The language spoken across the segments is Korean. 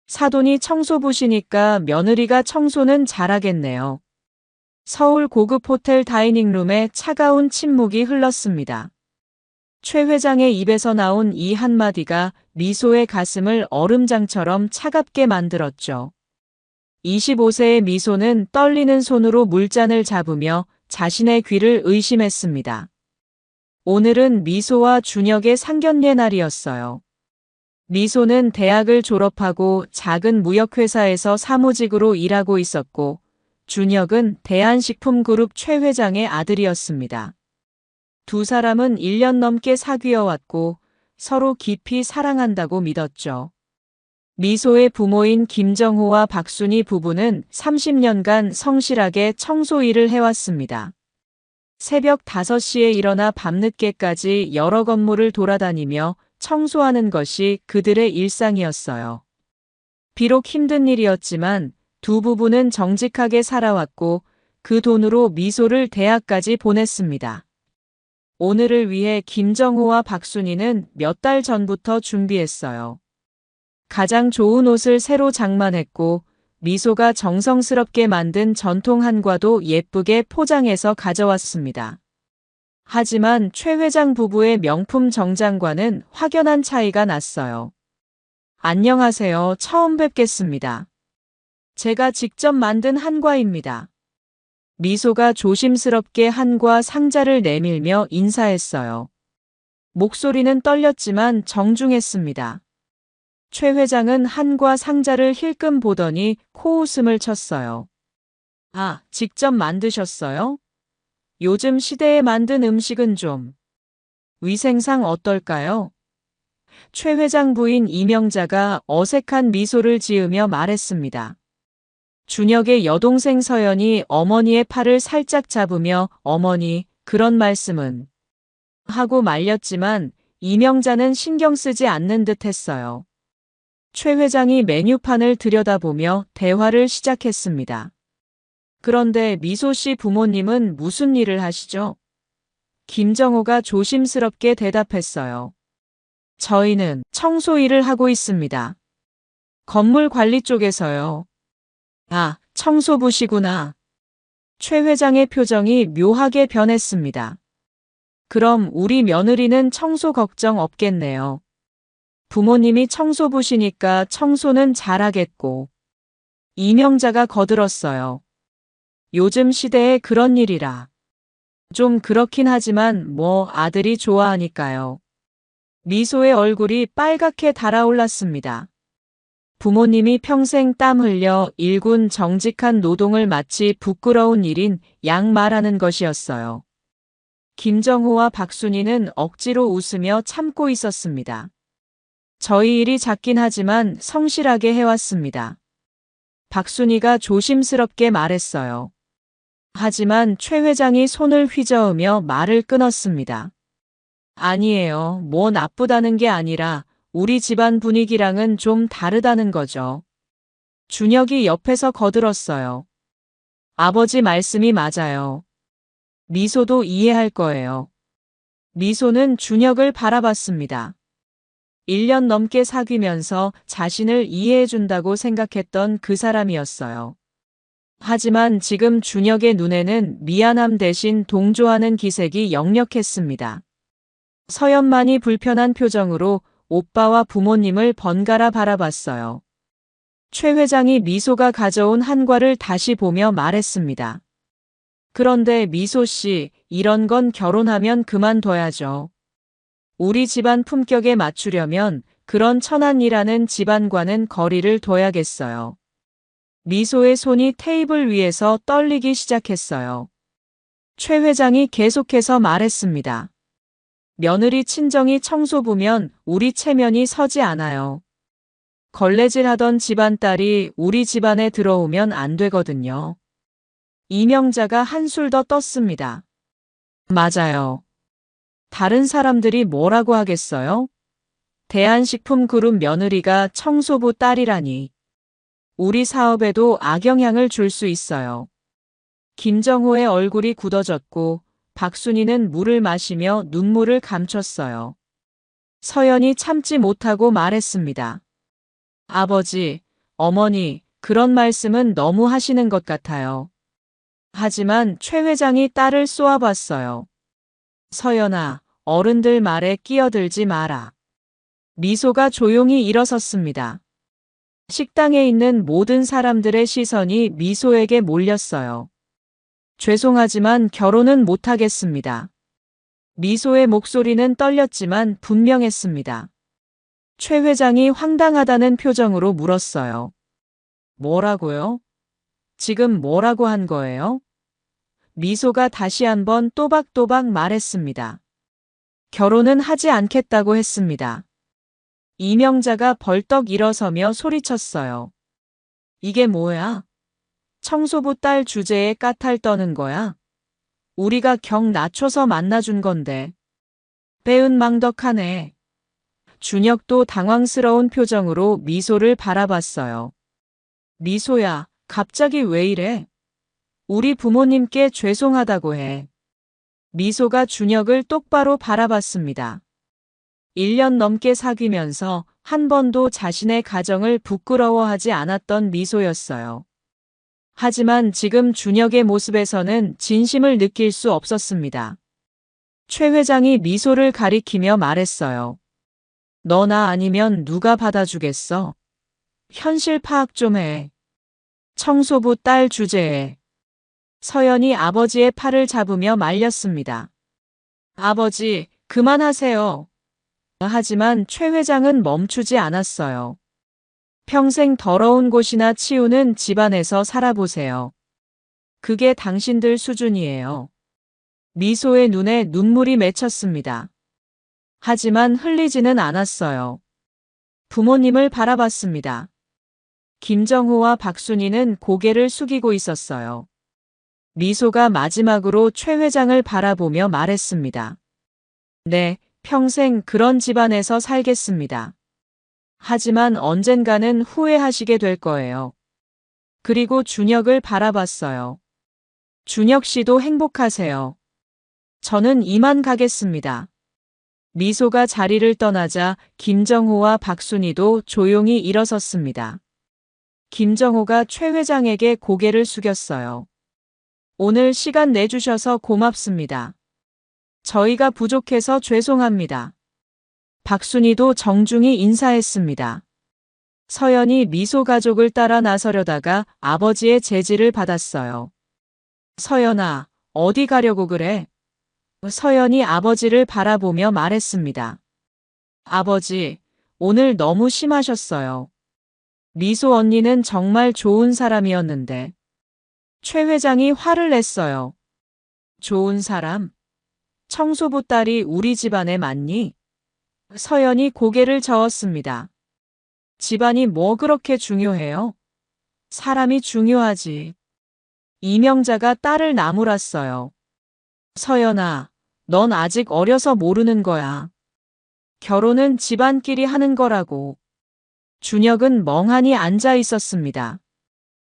사돈이 청소부시니까 며느리가 청소는 잘하겠네요. 서울 고급 호텔 다이닝룸에 차가운 침묵이 흘렀습니다. 최 회장의 입에서 나온 이 한마디가 미소의 가슴을 얼음장처럼 차갑게 만들었죠. 25세의 미소는 떨리는 손으로 물잔을 잡으며 자신의 귀를 의심했습니다. 오늘은 미소와 준혁의 상견례 날이었어요. 미소는 대학을 졸업하고 작은 무역회사에서 사무직으로 일하고 있었고, 준혁은 대한식품그룹 최 회장의 아들이었습니다. 두 사람은 1년 넘게 사귀어왔고 서로 깊이 사랑한다고 믿었죠. 미소의 부모인 김정호와 박순희 부부는 30년간 성실하게 청소 일을 해왔습니다. 새벽 5시에 일어나 밤늦게까지 여러 건물을 돌아다니며 청소하는 것이 그들의 일상이었어요. 비록 힘든 일이었지만 두 부부는 정직하게 살아왔고 그 돈으로 미소를 대학까지 보냈습니다. 오늘을 위해 김정호와 박순희는 몇 달 전부터 준비했어요. 가장 좋은 옷을 새로 장만했고 미소가 정성스럽게 만든 전통 한과도 예쁘게 포장해서 가져왔습니다. 하지만 최 회장 부부의 명품 정장과는 확연한 차이가 났어요. 안녕하세요. 처음 뵙겠습니다. 제가 직접 만든 한과입니다. 미소가 조심스럽게 한과 상자를 내밀며 인사했어요. 목소리는 떨렸지만 정중했습니다. 최 회장은 한과 상자를 힐끔 보더니 코웃음을 쳤어요. 아, 직접 만드셨어요? 요즘 시대에 만든 음식은 좀 위생상 어떨까요? 최 회장 부인 이명자가 어색한 미소를 지으며 말했습니다. 준혁의 여동생 서연이 어머니의 팔을 살짝 잡으며 어머니, 그런 말씀은 하고 말렸지만 이명자는 신경 쓰지 않는 듯 했어요. 최 회장이 메뉴판을 들여다보며 대화를 시작했습니다. 그런데 미소 씨 부모님은 무슨 일을 하시죠? 김정호가 조심스럽게 대답했어요. 저희는 청소 일을 하고 있습니다. 건물 관리 쪽에서요. 아, 청소부시구나. 최 회장의 표정이 묘하게 변했습니다. 그럼 우리 며느리는 청소 걱정 없겠네요. 부모님이 청소부시니까 청소는 잘하겠고. 이명자가 거들었어요. 요즘 시대에 그런 일이라. 좀 그렇긴 하지만 뭐 아들이 좋아하니까요. 미소의 얼굴이 빨갛게 달아올랐습니다. 부모님이 평생 땀 흘려 일군 정직한 노동을 마치 부끄러운 일인 양 말하는 것이었어요. 김정호와 박순희는 억지로 웃으며 참고 있었습니다. 저희 일이 작긴 하지만 성실하게 해왔습니다. 박순희가 조심스럽게 말했어요. 하지만 최 회장이 손을 휘저으며 말을 끊었습니다. 아니에요. 뭐 나쁘다는 게 아니라 우리 집안 분위기랑은 좀 다르다는 거죠. 준혁이 옆에서 거들었어요. 아버지 말씀이 맞아요. 미소도 이해할 거예요. 미소는 준혁을 바라봤습니다. 1년 넘게 사귀면서 자신을 이해해준다고 생각했던 그 사람이었어요. 하지만 지금 준혁의 눈에는 미안함 대신 동조하는 기색이 역력했습니다. 서연만이 불편한 표정으로 오빠와 부모님을 번갈아 바라봤어요. 최 회장이 미소가 가져온 한과를 다시 보며 말했습니다. 그런데 미소 씨, 이런 건 결혼하면 그만둬야죠. 우리 집안 품격에 맞추려면 그런 천안이라는 집안과는 거리를 둬야겠어요. 미소의 손이 테이블 위에서 떨리기 시작했어요. 최 회장이 계속해서 말했습니다. 며느리 친정이 청소부면 우리 체면이 서지 않아요. 걸레질하던 집안딸이 우리 집안에 들어오면 안 되거든요. 이명자가 한술 더 떴습니다. 맞아요. 다른 사람들이 뭐라고 하겠어요? 대한식품그룹 며느리가 청소부 딸이라니. 우리 사업에도 악영향을 줄 수 있어요. 김정호의 얼굴이 굳어졌고 박순희는 물을 마시며 눈물을 감췄어요. 서연이 참지 못하고 말했습니다. 아버지, 어머니, 그런 말씀은 너무 하시는 것 같아요. 하지만 최 회장이 딸을 쏘아봤어요. 서연아, 어른들 말에 끼어들지 마라. 미소가 조용히 일어섰습니다. 식당에 있는 모든 사람들의 시선이 미소에게 몰렸어요. 죄송하지만 결혼은 못하겠습니다. 미소의 목소리는 떨렸지만 분명했습니다. 최 회장이 황당하다는 표정으로 물었어요. 뭐라고요? 지금 뭐라고 한 거예요? 미소가 다시 한번 또박또박 말했습니다. 결혼은 하지 않겠다고 했습니다. 이명자가 벌떡 일어서며 소리쳤어요. 이게 뭐야? 청소부 딸 주제에 까탈 떠는 거야? 우리가 경 낮춰서 만나준 건데. 배은망덕하네. 준혁도 당황스러운 표정으로 미소를 바라봤어요. 미소야, 갑자기 왜 이래? 우리 부모님께 죄송하다고 해. 미소가 준혁을 똑바로 바라봤습니다. 1년 넘게 사귀면서 한 번도 자신의 가정을 부끄러워하지 않았던 미소였어요. 하지만 지금 준혁의 모습에서는 진심을 느낄 수 없었습니다. 최 회장이 미소를 가리키며 말했어요. 너나 아니면 누가 받아주겠어? 현실 파악 좀 해. 청소부 딸 주제에. 서연이 아버지의 팔을 잡으며 말렸습니다. 아버지, 그만하세요. 하지만 최 회장은 멈추지 않았어요. 평생 더러운 곳이나 치우는 집안에서 살아보세요. 그게 당신들 수준이에요. 미소의 눈에 눈물이 맺혔습니다. 하지만 흘리지는 않았어요. 부모님을 바라봤습니다. 김정호와 박순희는 고개를 숙이고 있었어요. 미소가 마지막으로 최 회장을 바라보며 말했습니다. 네, 평생 그런 집안에서 살겠습니다. 하지만 언젠가는 후회하시게 될 거예요. 그리고 준혁을 바라봤어요. 준혁 씨도 행복하세요. 저는 이만 가겠습니다. 미소가 자리를 떠나자 김정호와 박순희도 조용히 일어섰습니다. 김정호가 최 회장에게 고개를 숙였어요. 오늘 시간 내주셔서 고맙습니다. 저희가 부족해서 죄송합니다. 박순희도 정중히 인사했습니다. 서연이 미소 가족을 따라 나서려다가 아버지의 제지를 받았어요. 서연아, 어디 가려고 그래? 서연이 아버지를 바라보며 말했습니다. 아버지, 오늘 너무 심하셨어요. 미소 언니는 정말 좋은 사람이었는데. 최 회장이 화를 냈어요. 좋은 사람? 청소부 딸이 우리 집안에 맞니? 서연이 고개를 저었습니다. 집안이 뭐 그렇게 중요해요? 사람이 중요하지. 이명자가 딸을 나무랐어요. 서연아, 넌 아직 어려서 모르는 거야. 결혼은 집안끼리 하는 거라고. 준혁은 멍하니 앉아 있었습니다.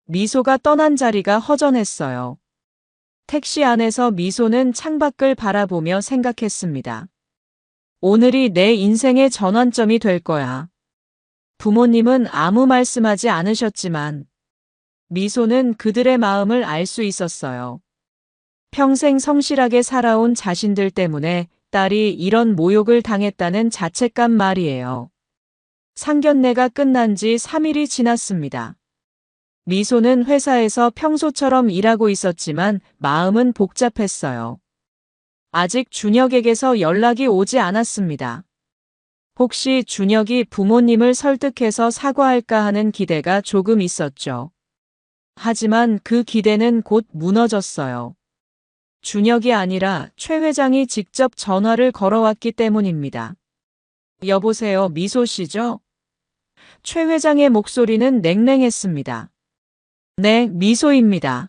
미소가 떠난 자리가 허전했어요. 택시 안에서 미소는 창밖을 바라보며 생각했습니다. 오늘이 내 인생의 전환점이 될 거야. 부모님은 아무 말씀하지 않으셨지만 미소는 그들의 마음을 알 수 있었어요. 평생 성실하게 살아온 자신들 때문에 딸이 이런 모욕을 당했다는 자책감 말이에요. 상견례가 끝난 지 3일이 지났습니다. 미소는 회사에서 평소처럼 일하고 있었지만 마음은 복잡했어요. 아직 준혁에게서 연락이 오지 않았습니다. 혹시 준혁이 부모님을 설득해서 사과할까 하는 기대가 조금 있었죠. 하지만 그 기대는 곧 무너졌어요. 준혁이 아니라 최 회장이 직접 전화를 걸어왔기 때문입니다. 여보세요, 미소 씨죠? 최 회장의 목소리는 냉랭했습니다. 네, 미소입니다.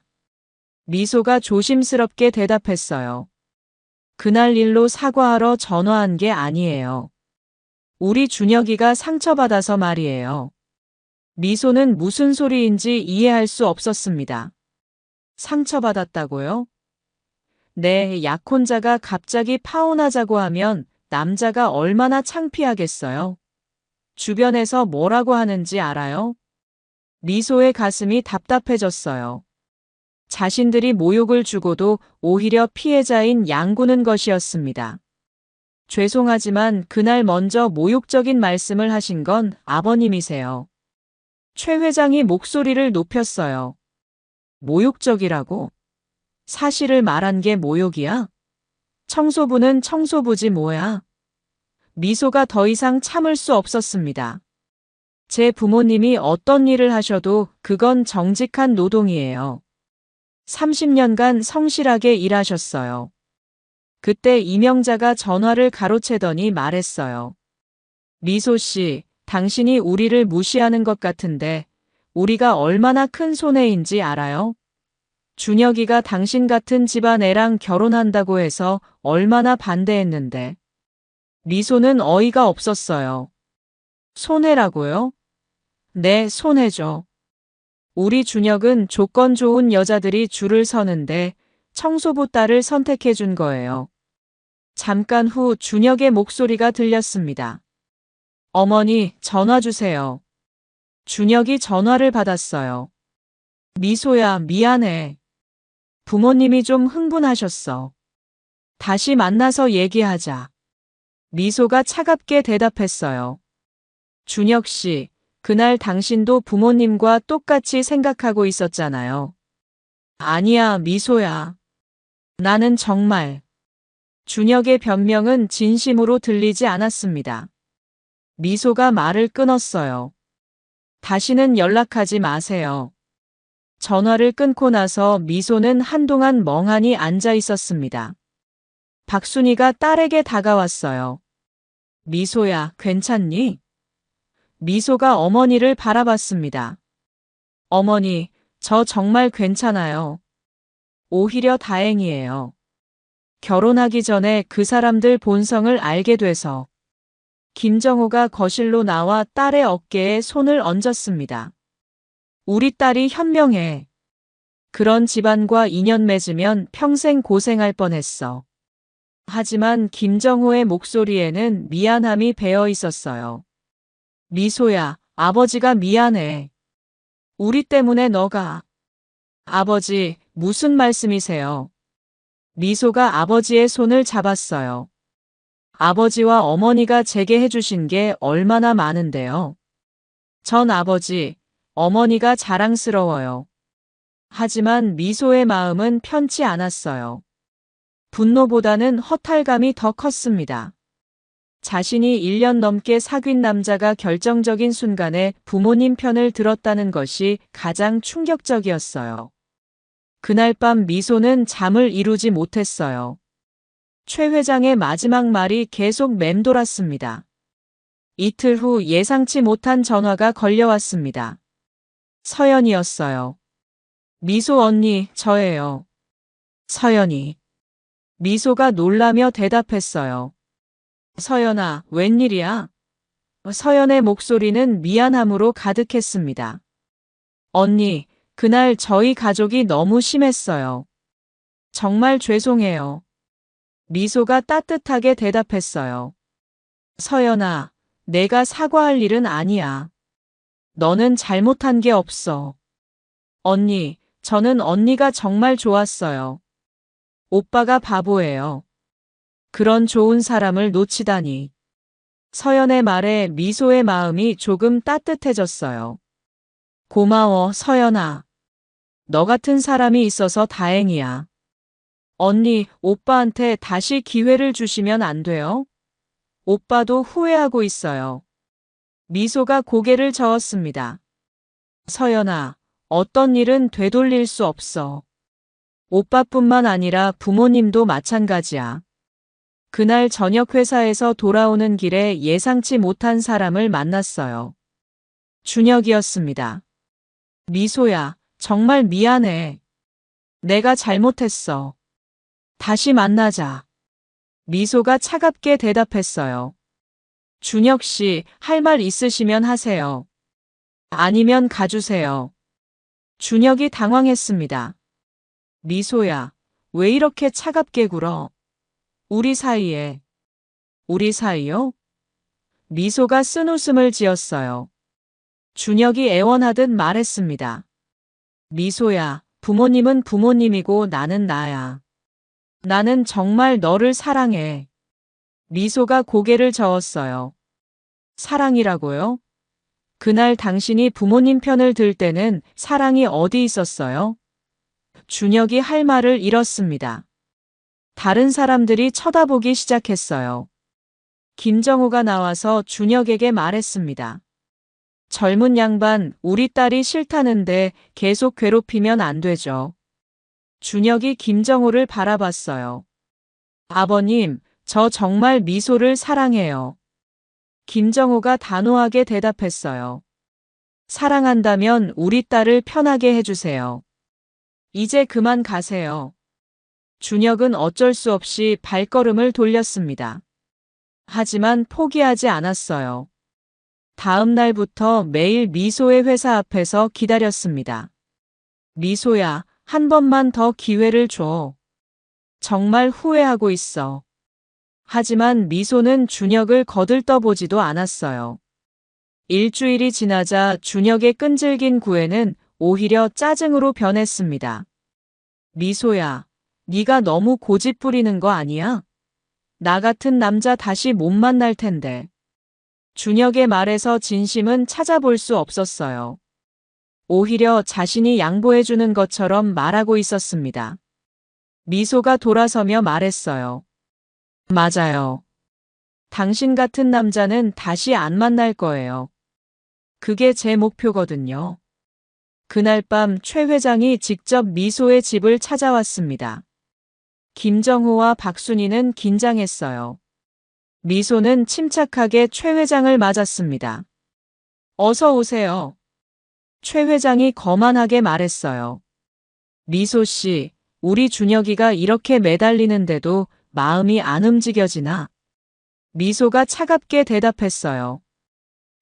미소가 조심스럽게 대답했어요. 그날 일로 사과하러 전화한 게 아니에요. 우리 준혁이가 상처받아서 말이에요. 미소는 무슨 소리인지 이해할 수 없었습니다. 상처받았다고요? 네, 약혼자가 갑자기 파혼하자고 하면 남자가 얼마나 창피하겠어요? 주변에서 뭐라고 하는지 알아요? 미소의 가슴이 답답해졌어요. 자신들이 모욕을 주고도 오히려 피해자인 양구는 것이었습니다. 죄송하지만 그날 먼저 모욕적인 말씀을 하신 건 아버님이세요. 최 회장이 목소리를 높였어요. 모욕적이라고? 사실을 말한 게 모욕이야? 청소부는 청소부지 뭐야? 미소가 더 이상 참을 수 없었습니다. 제 부모님이 어떤 일을 하셔도 그건 정직한 노동이에요. 30년간 성실하게 일하셨어요. 그때 이명자가 전화를 가로채더니 말했어요. 미소 씨, 당신이 우리를 무시하는 것 같은데 우리가 얼마나 큰 손해인지 알아요? 준혁이가 당신 같은 집안 애랑 결혼한다고 해서 얼마나 반대했는데. 미소는 어이가 없었어요. 손해라고요? 네, 손해죠. 우리 준혁은 조건 좋은 여자들이 줄을 서는데 청소부 딸을 선택해 준 거예요. 잠깐 후 준혁의 목소리가 들렸습니다. 어머니, 전화 주세요. 준혁이 전화를 받았어요. 미소야, 미안해. 부모님이 좀 흥분하셨어. 다시 만나서 얘기하자. 미소가 차갑게 대답했어요. 준혁 씨, 그날 당신도 부모님과 똑같이 생각하고 있었잖아요. 아니야, 미소야. 나는 정말. 준혁의 변명은 진심으로 들리지 않았습니다. 미소가 말을 끊었어요. 다시는 연락하지 마세요. 전화를 끊고 나서 미소는 한동안 멍하니 앉아 있었습니다. 박순이가 딸에게 다가왔어요. 미소야, 괜찮니? 미소가 어머니를 바라봤습니다. 어머니, 저 정말 괜찮아요. 오히려 다행이에요. 결혼하기 전에 그 사람들 본성을 알게 돼서. 김정호가 거실로 나와 딸의 어깨에 손을 얹었습니다. 우리 딸이 현명해. 그런 집안과 인연 맺으면 평생 고생할 뻔했어. 하지만 김정호의 목소리에는 미안함이 배어 있었어요. 미소야, 아버지가 미안해. 우리 때문에 너가. 아버지, 무슨 말씀이세요? 미소가 아버지의 손을 잡았어요. 아버지와 어머니가 제게 해주신 게 얼마나 많은데요. 전 아버지, 어머니가 자랑스러워요. 하지만 미소의 마음은 편치 않았어요. 분노보다는 허탈감이 더 컸습니다. 자신이 1년 넘게 사귄 남자가 결정적인 순간에 부모님 편을 들었다는 것이 가장 충격적이었어요. 그날 밤 미소는 잠을 이루지 못했어요. 최 회장의 마지막 말이 계속 맴돌았습니다. 이틀 후 예상치 못한 전화가 걸려왔습니다. 서연이었어요. 미소 언니, 저예요. 서연이. 미소가 놀라며 대답했어요. 서연아, 웬일이야? 서연의 목소리는 미안함으로 가득했습니다. 언니, 그날 저희 가족이 너무 심했어요. 정말 죄송해요. 미소가 따뜻하게 대답했어요. 서연아, 내가 사과할 일은 아니야. 너는 잘못한 게 없어. 언니, 저는 언니가 정말 좋았어요. 오빠가 바보예요. 그런 좋은 사람을 놓치다니. 서연의 말에 미소의 마음이 조금 따뜻해졌어요. 고마워, 서연아. 너 같은 사람이 있어서 다행이야. 언니, 오빠한테 다시 기회를 주시면 안 돼요? 오빠도 후회하고 있어요. 미소가 고개를 저었습니다. 서연아, 어떤 일은 되돌릴 수 없어. 오빠뿐만 아니라 부모님도 마찬가지야. 그날 저녁 회사에서 돌아오는 길에 예상치 못한 사람을 만났어요. 준혁이었습니다. 미소야, 정말 미안해. 내가 잘못했어. 다시 만나자. 미소가 차갑게 대답했어요. 준혁 씨, 할 말 있으시면 하세요. 아니면 가주세요. 준혁이 당황했습니다. 미소야, 왜 이렇게 차갑게 굴어? 우리 사이에. 우리 사이요? 미소가 쓴 웃음을 지었어요. 준혁이 애원하듯 말했습니다. 미소야, 부모님은 부모님이고 나는 나야. 나는 정말 너를 사랑해. 미소가 고개를 저었어요. 사랑이라고요? 그날 당신이 부모님 편을 들 때는 사랑이 어디 있었어요? 준혁이 할 말을 잃었습니다. 다른 사람들이 쳐다보기 시작했어요. 김정호가 나와서 준혁에게 말했습니다. 젊은 양반, 우리 딸이 싫다는데 계속 괴롭히면 안 되죠. 준혁이 김정호를 바라봤어요. 아버님, 저 정말 미소를 사랑해요. 김정호가 단호하게 대답했어요. 사랑한다면 우리 딸을 편하게 해주세요. 이제 그만 가세요. 준혁은 어쩔 수 없이 발걸음을 돌렸습니다. 하지만 포기하지 않았어요. 다음 날부터 매일 미소의 회사 앞에서 기다렸습니다. 미소야, 한 번만 더 기회를 줘. 정말 후회하고 있어. 하지만 미소는 준혁을 거들떠보지도 않았어요. 일주일이 지나자 준혁의 끈질긴 구애는 오히려 짜증으로 변했습니다. 미소야, 네가 너무 고집 부리는 거 아니야? 나 같은 남자 다시 못 만날 텐데. 준혁의 말에서 진심은 찾아볼 수 없었어요. 오히려 자신이 양보해주는 것처럼 말하고 있었습니다. 미소가 돌아서며 말했어요. 맞아요. 당신 같은 남자는 다시 안 만날 거예요. 그게 제 목표거든요. 그날 밤 최 회장이 직접 미소의 집을 찾아왔습니다. 김정호와 박순희는 긴장했어요. 미소는 침착하게 최 회장을 맞았습니다. 어서 오세요. 최 회장이 거만하게 말했어요. 미소 씨, 우리 준혁이가 이렇게 매달리는데도 마음이 안 움직여지나? 미소가 차갑게 대답했어요.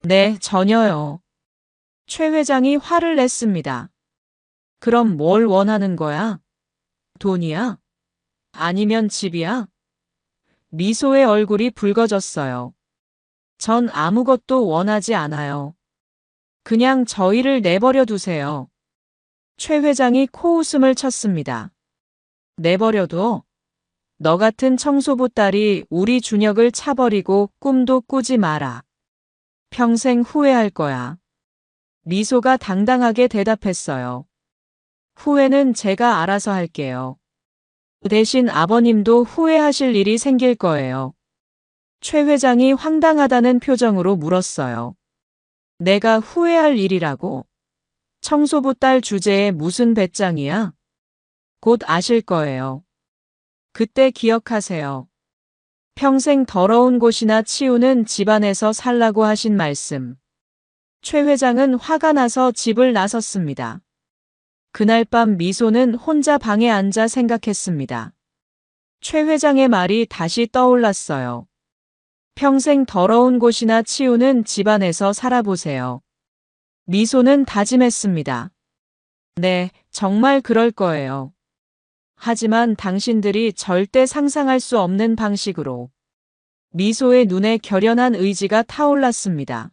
네, 전혀요. 최 회장이 화를 냈습니다. 그럼 뭘 원하는 거야? 돈이야? 아니면 집이야? 미소의 얼굴이 붉어졌어요. 전 아무것도 원하지 않아요. 그냥 저희를 내버려 두세요. 최 회장이 코웃음을 쳤습니다. 내버려둬? 너 같은 청소부 딸이 우리 준혁을 차버리고 꿈도 꾸지 마라. 평생 후회할 거야. 미소가 당당하게 대답했어요. 후회는 제가 알아서 할게요. 대신 아버님도 후회하실 일이 생길 거예요. 최 회장이 황당하다는 표정으로 물었어요. 내가 후회할 일이라고? 청소부 딸 주제에 무슨 배짱이야? 곧 아실 거예요. 그때 기억하세요. 평생 더러운 곳이나 치우는 집안에서 살라고 하신 말씀. 최 회장은 화가 나서 집을 나섰습니다. 그날 밤 미소는 혼자 방에 앉아 생각했습니다. 최 회장의 말이 다시 떠올랐어요. 평생 더러운 곳이나 치우는 집안에서 살아보세요. 미소는 다짐했습니다. 네, 정말 그럴 거예요. 하지만 당신들이 절대 상상할 수 없는 방식으로. 미소의 눈에 결연한 의지가 타올랐습니다.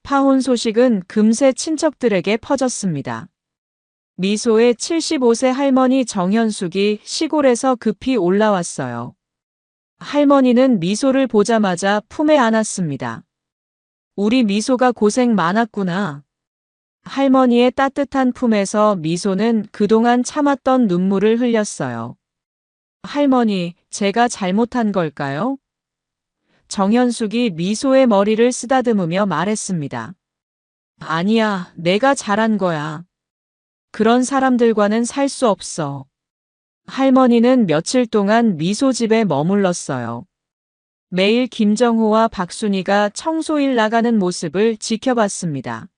파혼 소식은 금세 친척들에게 퍼졌습니다. 미소의 75세 할머니 정현숙이 시골에서 급히 올라왔어요. 할머니는 미소를 보자마자 품에 안았습니다. 우리 미소가 고생 많았구나. 할머니의 따뜻한 품에서 미소는 그동안 참았던 눈물을 흘렸어요. 할머니, 제가 잘못한 걸까요? 정현숙이 미소의 머리를 쓰다듬으며 말했습니다. 아니야, 내가 잘한 거야. 그런 사람들과는 살 수 없어. 할머니는 며칠 동안 미소 집에 머물렀어요. 매일 김정호와 박순희가 청소일 나가는 모습을 지켜봤습니다.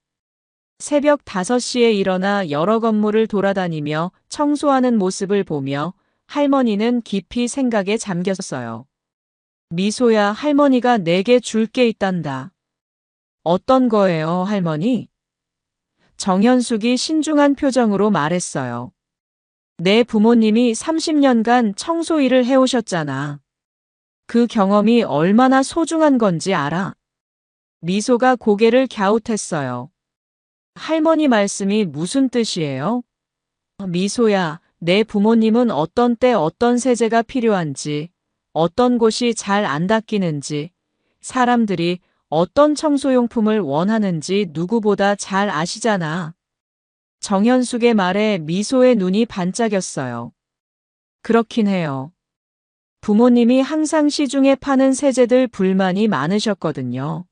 새벽 5시에 일어나 여러 건물을 돌아다니며 청소하는 모습을 보며 할머니는 깊이 생각에 잠겼어요. 미소야, 할머니가 내게 줄 게 있단다. 어떤 거예요, 할머니? 정현숙이 신중한 표정으로 말했어요. 내 부모님이 30년간 청소 일을 해오셨잖아. 그 경험이 얼마나 소중한 건지 알아? 미소가 고개를 갸웃했어요. 할머니 말씀이 무슨 뜻이에요? 미소야, 내 부모님은 어떤 때 어떤 세제가 필요한지, 어떤 곳이 잘 안 닦이는지, 사람들이 어떤 청소용품을 원하는지 누구보다 잘 아시잖아. 정현숙의 말에 미소의 눈이 반짝였어요. 그렇긴 해요. 부모님이 항상 시중에 파는 세제들 불만이 많으셨거든요.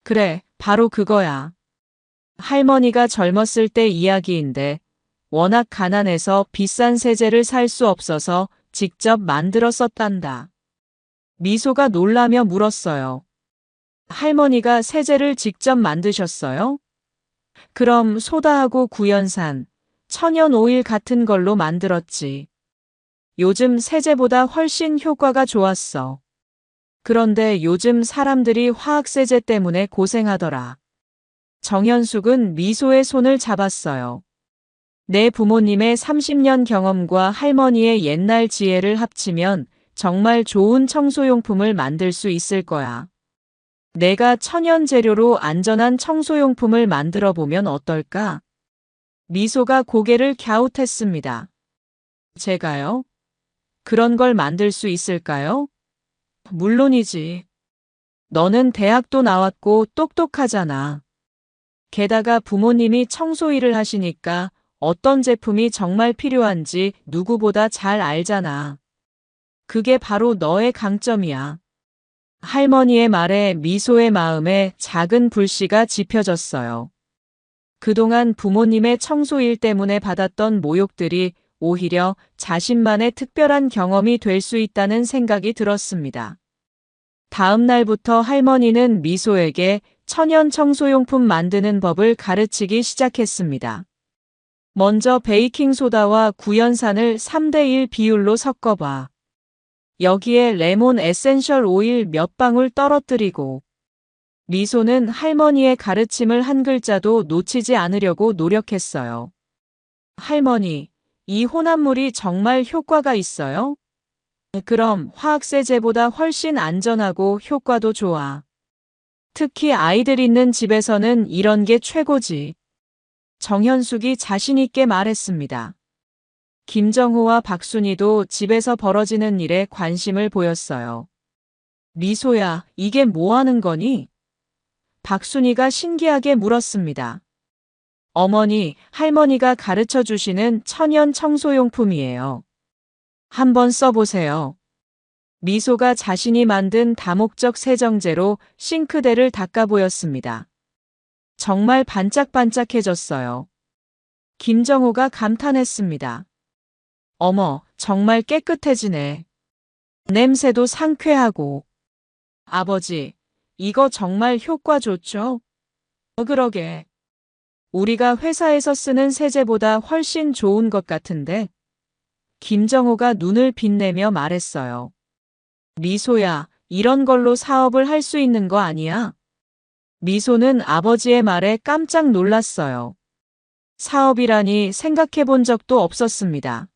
그래, 바로 그거야. 할머니가 젊었을 때 이야기인데 워낙 가난해서 비싼 세제를 살 수 없어서 직접 만들어 썼단다. 미소가 놀라며 물었어요. 할머니가 세제를 직접 만드셨어요? 그럼 소다하고 구연산, 천연 오일 같은 걸로 만들었지. 요즘 세제보다 훨씬 효과가 좋았어. 그런데 요즘 사람들이 화학세제 때문에 고생하더라. 정현숙은 미소의 손을 잡았어요. 내 부모님의 30년 경험과 할머니의 옛날 지혜를 합치면 정말 좋은 청소용품을 만들 수 있을 거야. 내가 천연 재료로 안전한 청소용품을 만들어 보면 어떨까? 미소가 고개를 갸웃했습니다. 제가요? 그런 걸 만들 수 있을까요? 물론이지. 너는 대학도 나왔고 똑똑하잖아. 게다가 부모님이 청소 일을 하시니까 어떤 제품이 정말 필요한지 누구보다 잘 알잖아. 그게 바로 너의 강점이야. 할머니의 말에 미소의 마음에 작은 불씨가 지펴졌어요. 그동안 부모님의 청소일 때문에 받았던 모욕들이 오히려 자신만의 특별한 경험이 될 수 있다는 생각이 들었습니다. 다음 날부터 할머니는 미소에게 천연 청소용품 만드는 법을 가르치기 시작했습니다. 먼저 베이킹소다와 구연산을 3대1 비율로 섞어봐. 여기에 레몬 에센셜 오일 몇 방울 떨어뜨리고. 미소는 할머니의 가르침을 한 글자도 놓치지 않으려고 노력했어요. 할머니, 이 혼합물이 정말 효과가 있어요? 그럼 화학세제보다 훨씬 안전하고 효과도 좋아. 특히 아이들 있는 집에서는 이런 게 최고지. 정현숙이 자신있게 말했습니다. 김정호와 박순희도 집에서 벌어지는 일에 관심을 보였어요. 미소야, 이게 뭐 하는 거니? 박순희가 신기하게 물었습니다. 어머니, 할머니가 가르쳐 주시는 천연 청소용품이에요. 한번 써보세요. 미소가 자신이 만든 다목적 세정제로 싱크대를 닦아 보였습니다. 정말 반짝반짝해졌어요. 김정호가 감탄했습니다. 어머, 정말 깨끗해지네. 냄새도 상쾌하고. 아버지, 이거 정말 효과 좋죠? 그러게. 우리가 회사에서 쓰는 세제보다 훨씬 좋은 것 같은데. 김정호가 눈을 빛내며 말했어요. 미소야, 이런 걸로 사업을 할 수 있는 거 아니야? 미소는 아버지의 말에 깜짝 놀랐어요. 사업이라니 생각해 본 적도 없었습니다.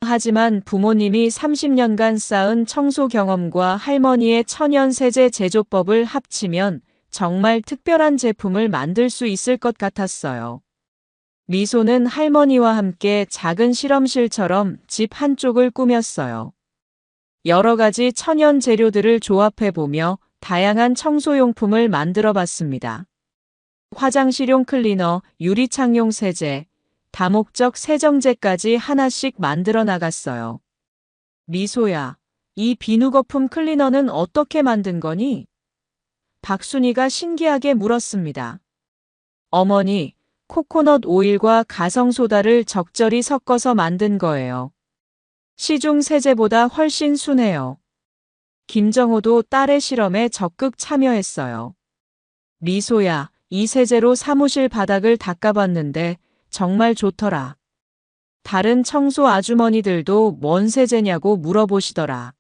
하지만 부모님이 30년간 쌓은 청소 경험과 할머니의 천연 세제 제조법을 합치면 정말 특별한 제품을 만들 수 있을 것 같았어요. 미소는 할머니와 함께 작은 실험실처럼 집 한쪽을 꾸몄어요. 여러 가지 천연 재료들을 조합해보며 다양한 청소용품을 만들어 봤습니다. 화장실용 클리너, 유리창용 세제, 다목적 세정제까지 하나씩 만들어 나갔어요. 미소야, 이 비누 거품 클리너는 어떻게 만든 거니? 박순희가 신기하게 물었습니다. 어머니, 코코넛 오일과 가성소다를 적절히 섞어서 만든 거예요. 시중 세제보다 훨씬 순해요. 김정호도 딸의 실험에 적극 참여했어요. 미소야, 이 세제로 사무실 바닥을 닦아봤는데 정말 좋더라. 다른 청소 아주머니들도 뭔 세제냐고 물어보시더라.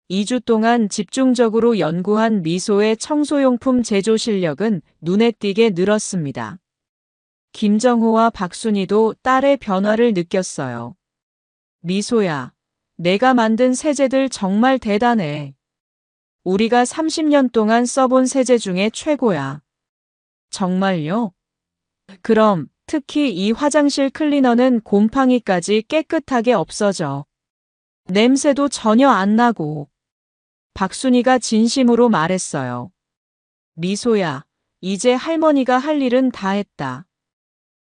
2주 동안 집중적으로 연구한 미소의 청소용품 제조 실력은 눈에 띄게 늘었습니다. 김정호와 박순희도 딸의 변화를 느꼈어요. 미소야, 내가 만든 세제들 정말 대단해. 우리가 30년 동안 써본 세제 중에 최고야. 정말요? 그럼 특히 이 화장실 클리너는 곰팡이까지 깨끗하게 없어져. 냄새도 전혀 안 나고. 박순이가 진심으로 말했어요. 미소야, 이제 할머니가 할 일은 다 했다.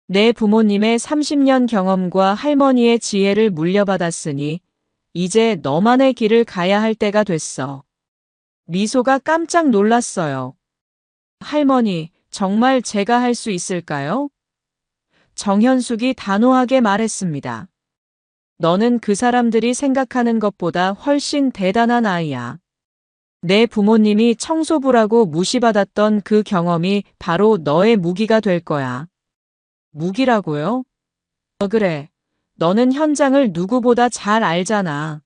내 부모님의 30년 경험과 할머니의 지혜를 물려받았으니 이제 너만의 길을 가야 할 때가 됐어. 미소가 깜짝 놀랐어요. 할머니, 정말 제가 할 수 있을까요? 정현숙이 단호하게 말했습니다. 너는 그 사람들이 생각하는 것보다 훨씬 대단한 아이야. 내 부모님이 청소부라고 무시받았던 그 경험이 바로 너의 무기가 될 거야. 무기라고요? 그래. 너는 현장을 누구보다 잘 알잖아.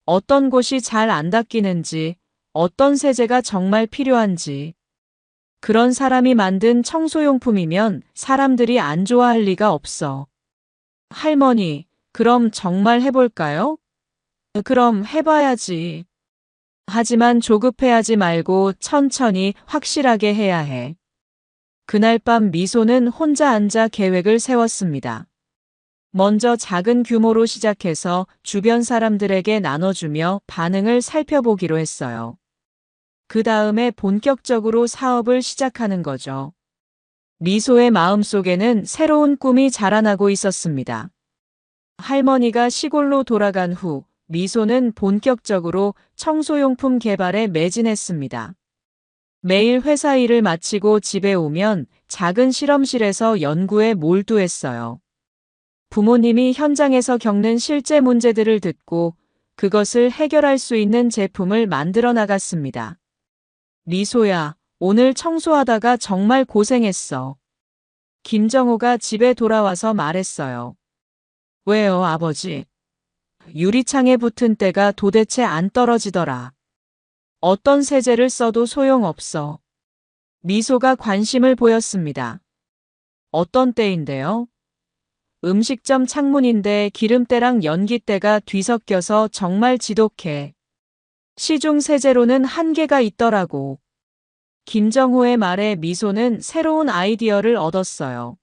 어떤 곳이 잘 안 닦이는지, 어떤 세제가 정말 필요한지. 그런 사람이 만든 청소용품이면 사람들이 안 좋아할 리가 없어. 할머니, 그럼 정말 해볼까요? 그럼 해봐야지. 하지만 조급해하지 말고 천천히 확실하게 해야 해. 그날 밤 미소는 혼자 앉아 계획을 세웠습니다. 먼저 작은 규모로 시작해서 주변 사람들에게 나눠주며 반응을 살펴보기로 했어요. 그 다음에 본격적으로 사업을 시작하는 거죠. 미소의 마음속에는 새로운 꿈이 자라나고 있었습니다. 할머니가 시골로 돌아간 후 미소는 본격적으로 청소용품 개발에 매진했습니다. 매일 회사 일을 마치고 집에 오면 작은 실험실에서 연구에 몰두했어요. 부모님이 현장에서 겪는 실제 문제들을 듣고 그것을 해결할 수 있는 제품을 만들어 나갔습니다. 미소야, 오늘 청소하다가 정말 고생했어. 김정호가 집에 돌아와서 말했어요. 왜요, 아버지? 유리창에 붙은 때가 도대체 안 떨어지더라. 어떤 세제를 써도 소용없어. 미소가 관심을 보였습니다. 어떤 때인데요? 음식점 창문인데 기름때랑 연기때가 뒤섞여서 정말 지독해. 시중 세제로는 한계가 있더라고. 김정호의 말에 미소는 새로운 아이디어를 얻었어요.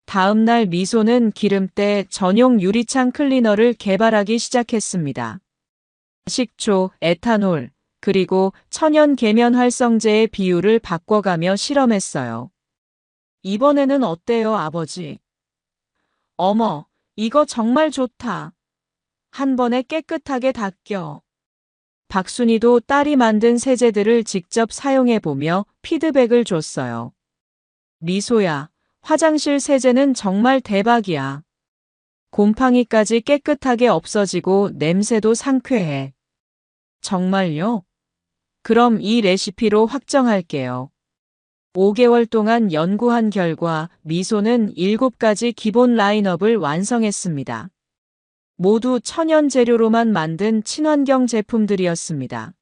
다음 날 미소는 기름때 전용 유리창 클리너를 개발하기 시작했습니다. 식초, 에탄올, 그리고 천연 계면 활성제의 비율을 바꿔가며 실험했어요. 이번에는 어때요, 아버지? 어머, 이거 정말 좋다. 한 번에 깨끗하게 닦여. 박순이도 딸이 만든 세제들을 직접 사용해보며 피드백을 줬어요. 미소야, 화장실 세제는 정말 대박이야. 곰팡이까지 깨끗하게 없어지고 냄새도 상쾌해. 정말요? 그럼 이 레시피로 확정할게요. 5개월 동안 연구한 결과 미소는 7가지 기본 라인업을 완성했습니다. 모두 천연 재료로만 만든 친환경 제품들이었습니다.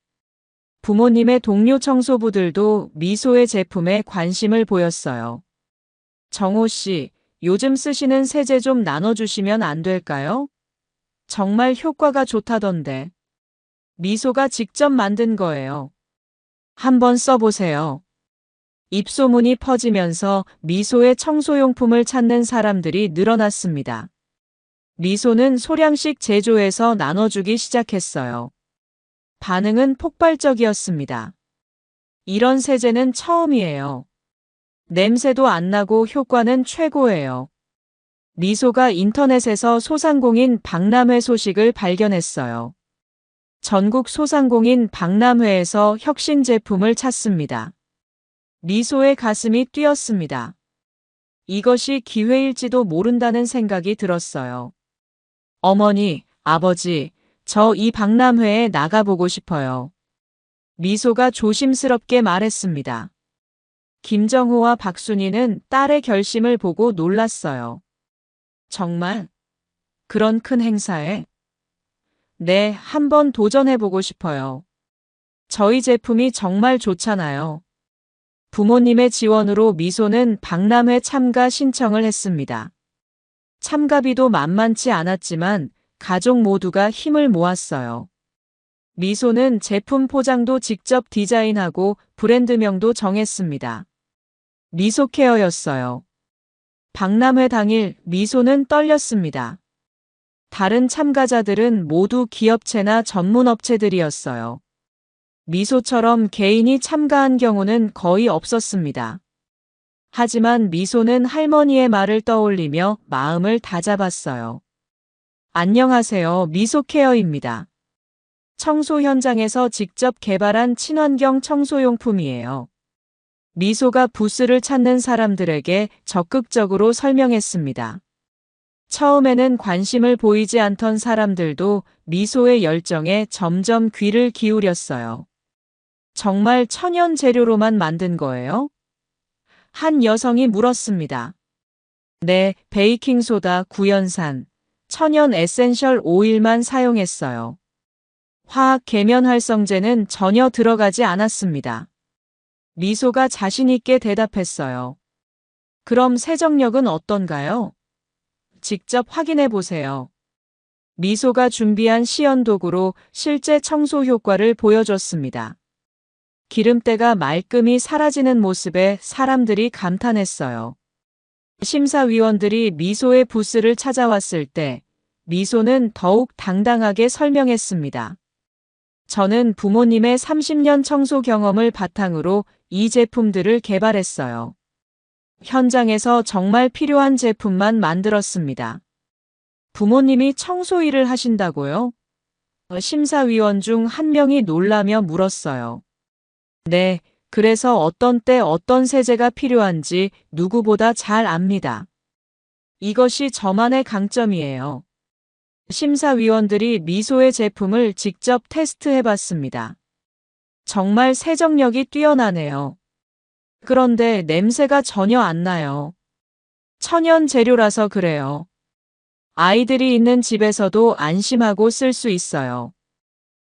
부모님의 동료 청소부들도 미소의 제품에 관심을 보였어요. 정호 씨, 요즘 쓰시는 세제 좀 나눠주시면 안 될까요? 정말 효과가 좋다던데. 미소가 직접 만든 거예요. 한번 써보세요. 입소문이 퍼지면서 미소의 청소용품을 찾는 사람들이 늘어났습니다. 미소는 소량씩 제조해서 나눠주기 시작했어요. 반응은 폭발적이었습니다. 이런 세제는 처음이에요. 냄새도 안 나고 효과는 최고예요. 미소가 인터넷에서 소상공인 박람회 소식을 발견했어요. 전국 소상공인 박람회에서 혁신 제품을 찾습니다. 미소의 가슴이 뛰었습니다. 이것이 기회일지도 모른다는 생각이 들었어요. 어머니, 아버지, 저 이 박람회에 나가보고 싶어요. 미소가 조심스럽게 말했습니다. 김정호와 박순이는 딸의 결심을 보고 놀랐어요. 정말? 그런 큰 행사에? 네, 한번 도전해보고 싶어요. 저희 제품이 정말 좋잖아요. 부모님의 지원으로 미소는 박람회 참가 신청을 했습니다. 참가비도 만만치 않았지만 가족 모두가 힘을 모았어요. 미소는 제품 포장도 직접 디자인하고 브랜드명도 정했습니다. 미소케어였어요. 박람회 당일 미소는 떨렸습니다. 다른 참가자들은 모두 기업체나 전문업체들이었어요. 미소처럼 개인이 참가한 경우는 거의 없었습니다. 하지만 미소는 할머니의 말을 떠올리며 마음을 다잡았어요. 안녕하세요. 미소케어입니다. 청소 현장에서 직접 개발한 친환경 청소용품이에요. 미소가 부스를 찾는 사람들에게 적극적으로 설명했습니다. 처음에는 관심을 보이지 않던 사람들도 미소의 열정에 점점 귀를 기울였어요. 정말 천연 재료로만 만든 거예요? 한 여성이 물었습니다. 네, 베이킹소다, 구연산, 천연 에센셜 오일만 사용했어요. 화학 계면 활성제는 전혀 들어가지 않았습니다. 미소가 자신 있게 대답했어요. 그럼 세정력은 어떤가요? 직접 확인해 보세요. 미소가 준비한 시연 도구로 실제 청소 효과를 보여줬습니다. 기름때가 말끔히 사라지는 모습에 사람들이 감탄했어요. 심사위원들이 미소의 부스를 찾아왔을 때 미소는 더욱 당당하게 설명했습니다. 저는 부모님의 30년 청소 경험을 바탕으로 이 제품들을 개발했어요. 현장에서 정말 필요한 제품만 만들었습니다. 부모님이 청소 일을 하신다고요? 심사위원 중 한 명이 놀라며 물었어요. 네, 그래서 어떤 때 어떤 세제가 필요한지 누구보다 잘 압니다. 이것이 저만의 강점이에요. 심사위원들이 미소의 제품을 직접 테스트해봤습니다. 정말 세정력이 뛰어나네요. 그런데 냄새가 전혀 안 나요. 천연 재료라서 그래요. 아이들이 있는 집에서도 안심하고 쓸 수 있어요.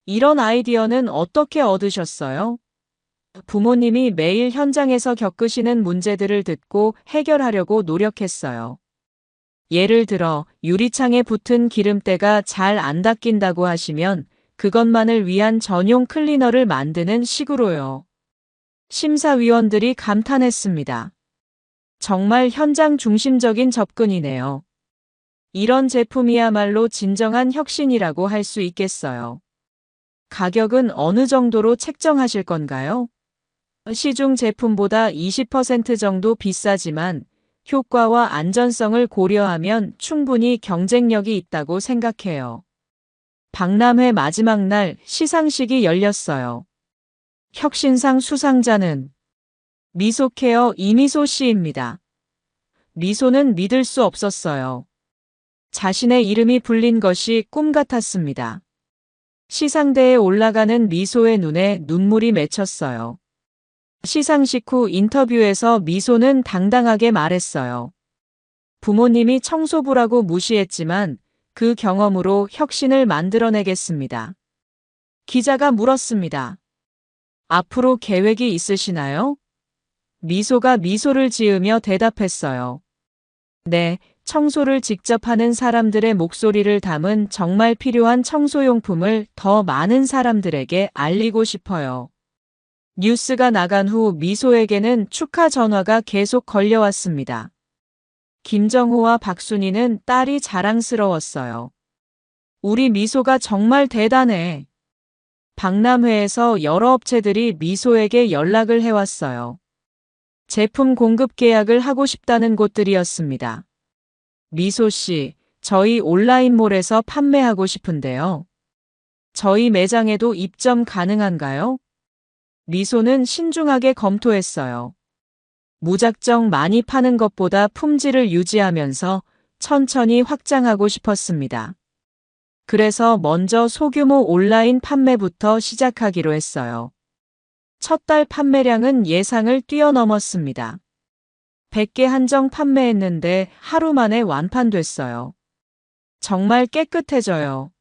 이런 아이디어는 어떻게 얻으셨어요? 부모님이 매일 현장에서 겪으시는 문제들을 듣고 해결하려고 노력했어요. 예를 들어 유리창에 붙은 기름때가 잘 안 닦인다고 하시면 그것만을 위한 전용 클리너를 만드는 식으로요. 심사위원들이 감탄했습니다. 정말 현장 중심적인 접근이네요. 이런 제품이야말로 진정한 혁신이라고 할 수 있겠어요. 가격은 어느 정도로 책정하실 건가요? 시중 제품보다 20% 정도 비싸지만 효과와 안전성을 고려하면 충분히 경쟁력이 있다고 생각해요. 박람회 마지막 날 시상식이 열렸어요. 혁신상 수상자는 미소케어 이미소 씨입니다. 미소는 믿을 수 없었어요. 자신의 이름이 불린 것이 꿈 같았습니다. 시상대에 올라가는 미소의 눈에 눈물이 맺혔어요. 시상식 후 인터뷰에서 미소는 당당하게 말했어요. 부모님이 청소부라고 무시했지만 그 경험으로 혁신을 만들어내겠습니다. 기자가 물었습니다. 앞으로 계획이 있으시나요? 미소가 미소를 지으며 대답했어요. 네, 청소를 직접 하는 사람들의 목소리를 담은 정말 필요한 청소용품을 더 많은 사람들에게 알리고 싶어요. 뉴스가 나간 후 미소에게는 축하 전화가 계속 걸려왔습니다. 김정호와 박순희는 딸이 자랑스러웠어요. 우리 미소가 정말 대단해. 박람회에서 여러 업체들이 미소에게 연락을 해왔어요. 제품 공급 계약을 하고 싶다는 곳들이었습니다. 미소 씨, 저희 온라인몰에서 판매하고 싶은데요. 저희 매장에도 입점 가능한가요? 미소는 신중하게 검토했어요. 무작정 많이 파는 것보다 품질을 유지하면서 천천히 확장하고 싶었습니다. 그래서 먼저 소규모 온라인 판매부터 시작하기로 했어요. 첫 달 판매량은 예상을 뛰어넘었습니다. 100개 한정 판매했는데 하루 만에 완판됐어요. 정말 깨끗해져요.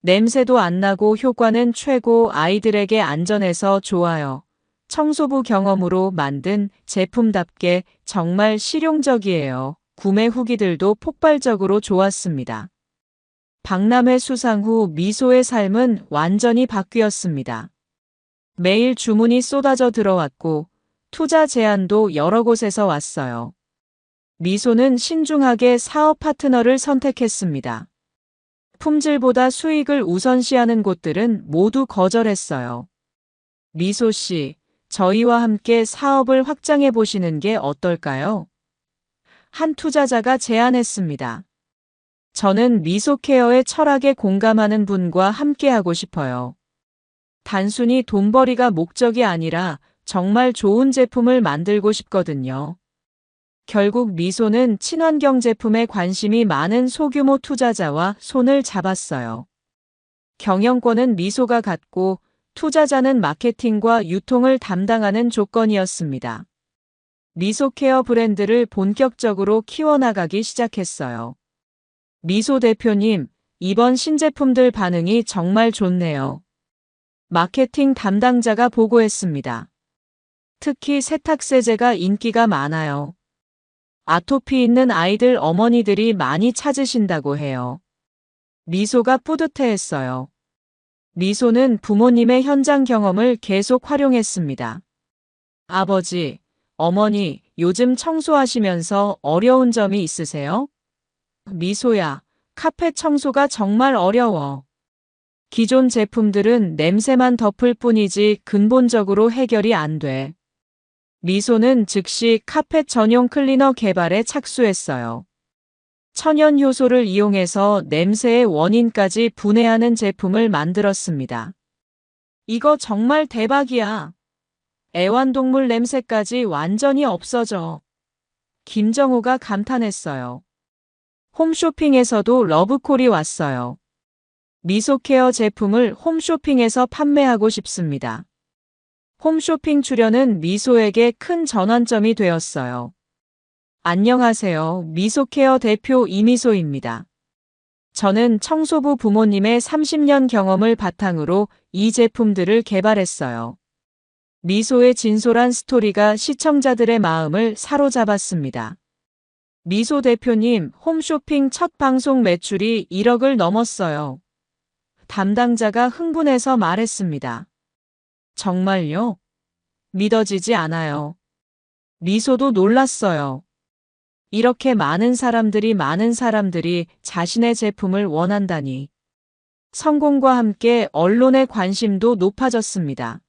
냄새도 안 나고 효과는 최고, 아이들에게 안전해서 좋아요. 청소부 경험으로 만든 제품답게 정말 실용적이에요. 구매 후기들도 폭발적으로 좋았습니다. 박람회 수상 후 미소의 삶은 완전히 바뀌었습니다. 매일 주문이 쏟아져 들어왔고 투자 제안도 여러 곳에서 왔어요. 미소는 신중하게 사업 파트너를 선택했습니다. 품질보다 수익을 우선시하는 곳들은 모두 거절했어요. 미소 씨, 저희와 함께 사업을 확장해 보시는 게 어떨까요? 한 투자자가 제안했습니다. 저는 미소케어의 철학에 공감하는 분과 함께하고 싶어요. 단순히 돈벌이가 목적이 아니라 정말 좋은 제품을 만들고 싶거든요. 결국 미소는 친환경 제품에 관심이 많은 소규모 투자자와 손을 잡았어요. 경영권은 미소가 갖고 투자자는 마케팅과 유통을 담당하는 조건이었습니다. 미소케어 브랜드를 본격적으로 키워나가기 시작했어요. 미소 대표님, 이번 신제품들 반응이 정말 좋네요. 마케팅 담당자가 보고했습니다. 특히 세탁세제가 인기가 많아요. 아토피 있는 아이들 어머니들이 많이 찾으신다고 해요. 미소가 뿌듯해했어요. 미소는 부모님의 현장 경험을 계속 활용했습니다. 아버지, 어머니, 요즘 청소하시면서 어려운 점이 있으세요? 미소야, 카펫 청소가 정말 어려워. 기존 제품들은 냄새만 덮을 뿐이지 근본적으로 해결이 안 돼. 미소는 즉시 카펫 전용 클리너 개발에 착수했어요. 천연 효소를 이용해서 냄새의 원인까지 분해하는 제품을 만들었습니다. 이거 정말 대박이야. 애완동물 냄새까지 완전히 없어져. 김정호가 감탄했어요. 홈쇼핑에서도 러브콜이 왔어요. 미소케어 제품을 홈쇼핑에서 판매하고 싶습니다. 홈쇼핑 출연은 미소에게 큰 전환점이 되었어요. 안녕하세요. 미소케어 대표 이미소입니다. 저는 청소부 부모님의 30년 경험을 바탕으로 이 제품들을 개발했어요. 미소의 진솔한 스토리가 시청자들의 마음을 사로잡았습니다. 미소 대표님, 홈쇼핑 첫 방송 매출이 1억을 넘었어요. 담당자가 흥분해서 말했습니다. 정말요? 믿어지지 않아요. 미소도 놀랐어요. 이렇게 많은 사람들이 자신의 제품을 원한다니. 성공과 함께 언론의 관심도 높아졌습니다.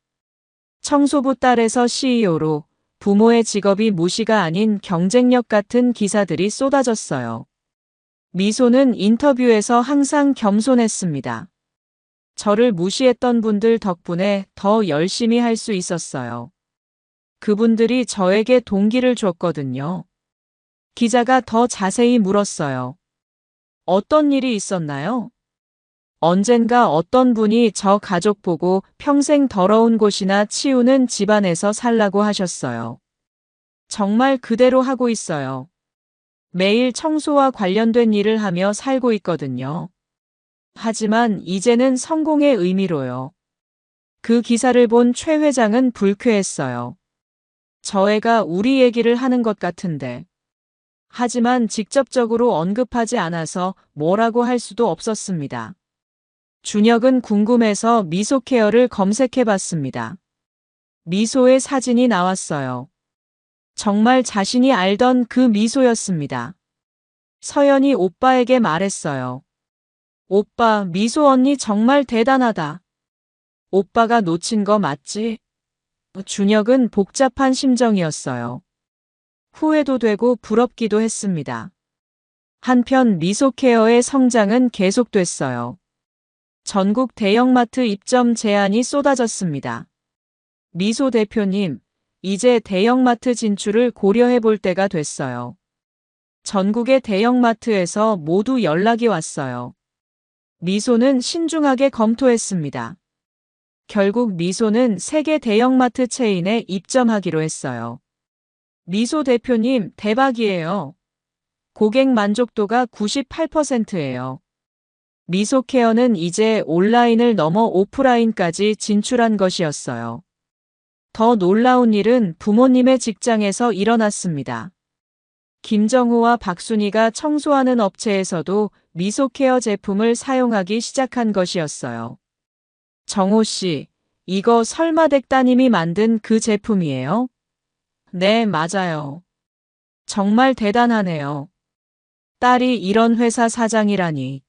청소부 딸에서 CEO로 부모의 직업이 무시가 아닌 경쟁력 같은 기사들이 쏟아졌어요. 미소는 인터뷰에서 항상 겸손했습니다. 저를 무시했던 분들 덕분에 더 열심히 할 수 있었어요. 그분들이 저에게 동기를 줬거든요. 기자가 더 자세히 물었어요. 어떤 일이 있었나요? 언젠가 어떤 분이 저 가족 보고 평생 더러운 곳이나 치우는 집안에서 살라고 하셨어요. 정말 그대로 하고 있어요. 매일 청소와 관련된 일을 하며 살고 있거든요. 하지만 이제는 성공의 의미로요. 그 기사를 본 최 회장은 불쾌했어요. 저 애가 우리 얘기를 하는 것 같은데. 하지만 직접적으로 언급하지 않아서 뭐라고 할 수도 없었습니다. 준혁은 궁금해서 미소케어를 검색해 봤습니다. 미소의 사진이 나왔어요. 정말 자신이 알던 그 미소였습니다. 서연이 오빠에게 말했어요. 오빠, 미소 언니 정말 대단하다. 오빠가 놓친 거 맞지? 준혁은 복잡한 심정이었어요. 후회도 되고 부럽기도 했습니다. 한편 미소케어의 성장은 계속됐어요. 전국 대형마트 입점 제안이 쏟아졌습니다. 미소 대표님, 이제 대형마트 진출을 고려해 볼 때가 됐어요. 전국의 대형마트에서 모두 연락이 왔어요. 미소는 신중하게 검토했습니다. 결국 미소는 세계 대형마트 체인에 입점하기로 했어요. 미소 대표님, 대박이에요. 고객 만족도가 98%예요. 미소케어는 이제 온라인을 넘어 오프라인까지 진출한 것이었어요. 더 놀라운 일은 부모님의 직장에서 일어났습니다. 김정호와 박순희가 청소하는 업체에서도 미소케어 제품을 사용하기 시작한 것이었어요. 정호 씨, 이거 설마 댁 따님이 만든 그 제품이에요? 네, 맞아요. 정말 대단하네요. 딸이 이런 회사 사장이라니.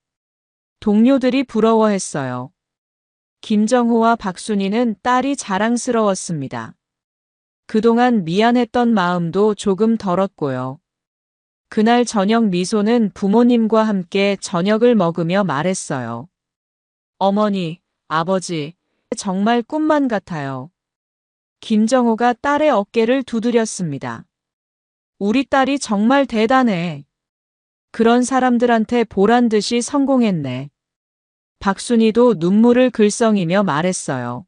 동료들이 부러워했어요. 김정호와 박순희는 딸이 자랑스러웠습니다. 그동안 미안했던 마음도 조금 덜었고요. 그날 저녁 미소는 부모님과 함께 저녁을 먹으며 말했어요. 어머니, 아버지, 정말 꿈만 같아요. 김정호가 딸의 어깨를 두드렸습니다. 우리 딸이 정말 대단해. 그런 사람들한테 보란 듯이 성공했네. 박순희도 눈물을 글썽이며 말했어요.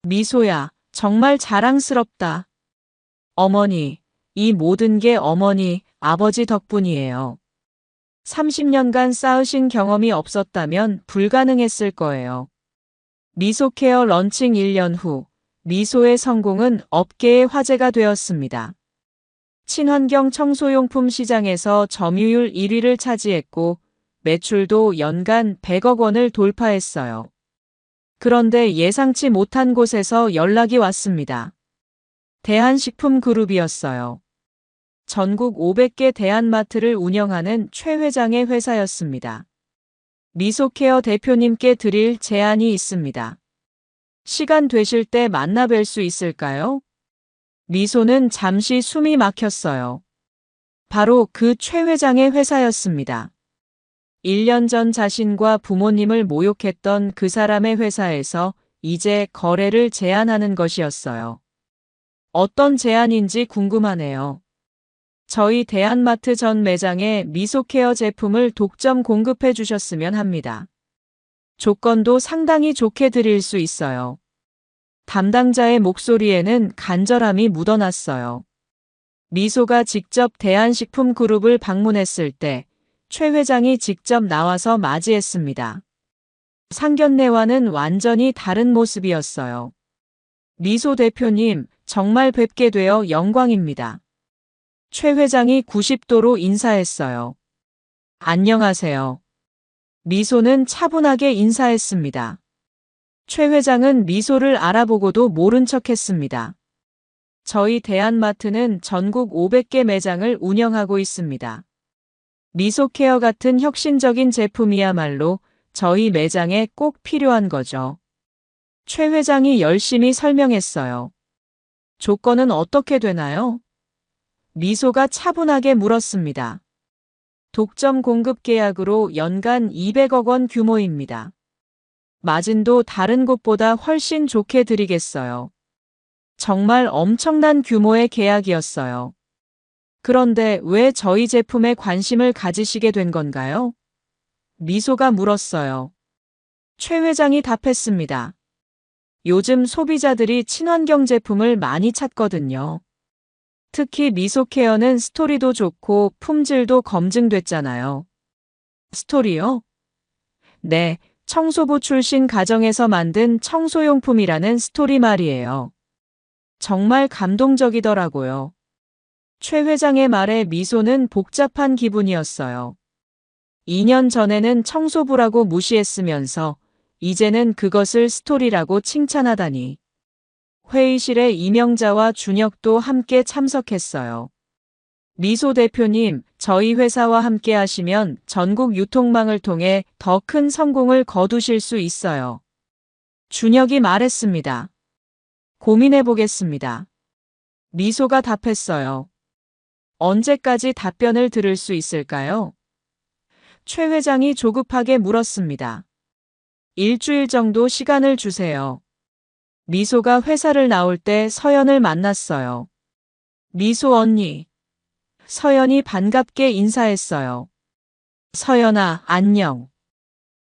미소야, 정말 자랑스럽다. 어머니, 이 모든 게 어머니, 아버지 덕분이에요. 30년간 쌓으신 경험이 없었다면 불가능했을 거예요. 미소케어 런칭 1년 후, 미소의 성공은 업계의 화제가 되었습니다. 친환경 청소용품 시장에서 점유율 1위를 차지했고, 매출도 연간 100억 원을 돌파했어요. 그런데 예상치 못한 곳에서 연락이 왔습니다. 대한식품그룹이었어요. 전국 500개 대한마트를 운영하는 최 회장의 회사였습니다. 미소케어 대표님께 드릴 제안이 있습니다. 시간 되실 때 만나 뵐 수 있을까요? 미소는 잠시 숨이 막혔어요. 바로 그 최 회장의 회사였습니다. 1년 전 자신과 부모님을 모욕했던 그 사람의 회사에서 이제 거래를 제안하는 것이었어요. 어떤 제안인지 궁금하네요. 저희 대한마트 전 매장에 미소케어 제품을 독점 공급해 주셨으면 합니다. 조건도 상당히 좋게 드릴 수 있어요. 담당자의 목소리에는 간절함이 묻어났어요. 미소가 직접 대한식품그룹을 방문했을 때 최 회장이 직접 나와서 맞이했습니다. 상견례와는 완전히 다른 모습이었어요. 미소 대표님, 정말 뵙게 되어 영광입니다. 최 회장이 90도로 인사했어요. 안녕하세요. 미소는 차분하게 인사했습니다. 최 회장은 미소를 알아보고도 모른 척했습니다. 저희 대한마트는 전국 500개 매장을 운영하고 있습니다. 미소케어 같은 혁신적인 제품이야말로 저희 매장에 꼭 필요한 거죠. 최 회장이 열심히 설명했어요. 조건은 어떻게 되나요? 미소가 차분하게 물었습니다. 독점 공급 계약으로 연간 200억 원 규모입니다. 마진도 다른 곳보다 훨씬 좋게 드리겠어요. 정말 엄청난 규모의 계약이었어요. 그런데 왜 저희 제품에 관심을 가지시게 된 건가요? 미소가 물었어요. 최 회장이 답했습니다. 요즘 소비자들이 친환경 제품을 많이 찾거든요. 특히 미소케어는 스토리도 좋고 품질도 검증됐잖아요. 스토리요? 네, 청소부 출신 가정에서 만든 청소용품이라는 스토리 말이에요. 정말 감동적이더라고요. 최 회장의 말에 미소는 복잡한 기분이었어요. 2년 전에는 청소부라고 무시했으면서 이제는 그것을 스토리라고 칭찬하다니. 회의실에 이명자와 준혁도 함께 참석했어요. 미소 대표님, 저희 회사와 함께 하시면 전국 유통망을 통해 더 큰 성공을 거두실 수 있어요. 준혁이 말했습니다. 고민해 보겠습니다. 미소가 답했어요. 언제까지 답변을 들을 수 있을까요? 최 회장이 조급하게 물었습니다. 일주일 정도 시간을 주세요. 미소가 회사를 나올 때 서연을 만났어요. 미소 언니. 서연이 반갑게 인사했어요. 서연아, 안녕.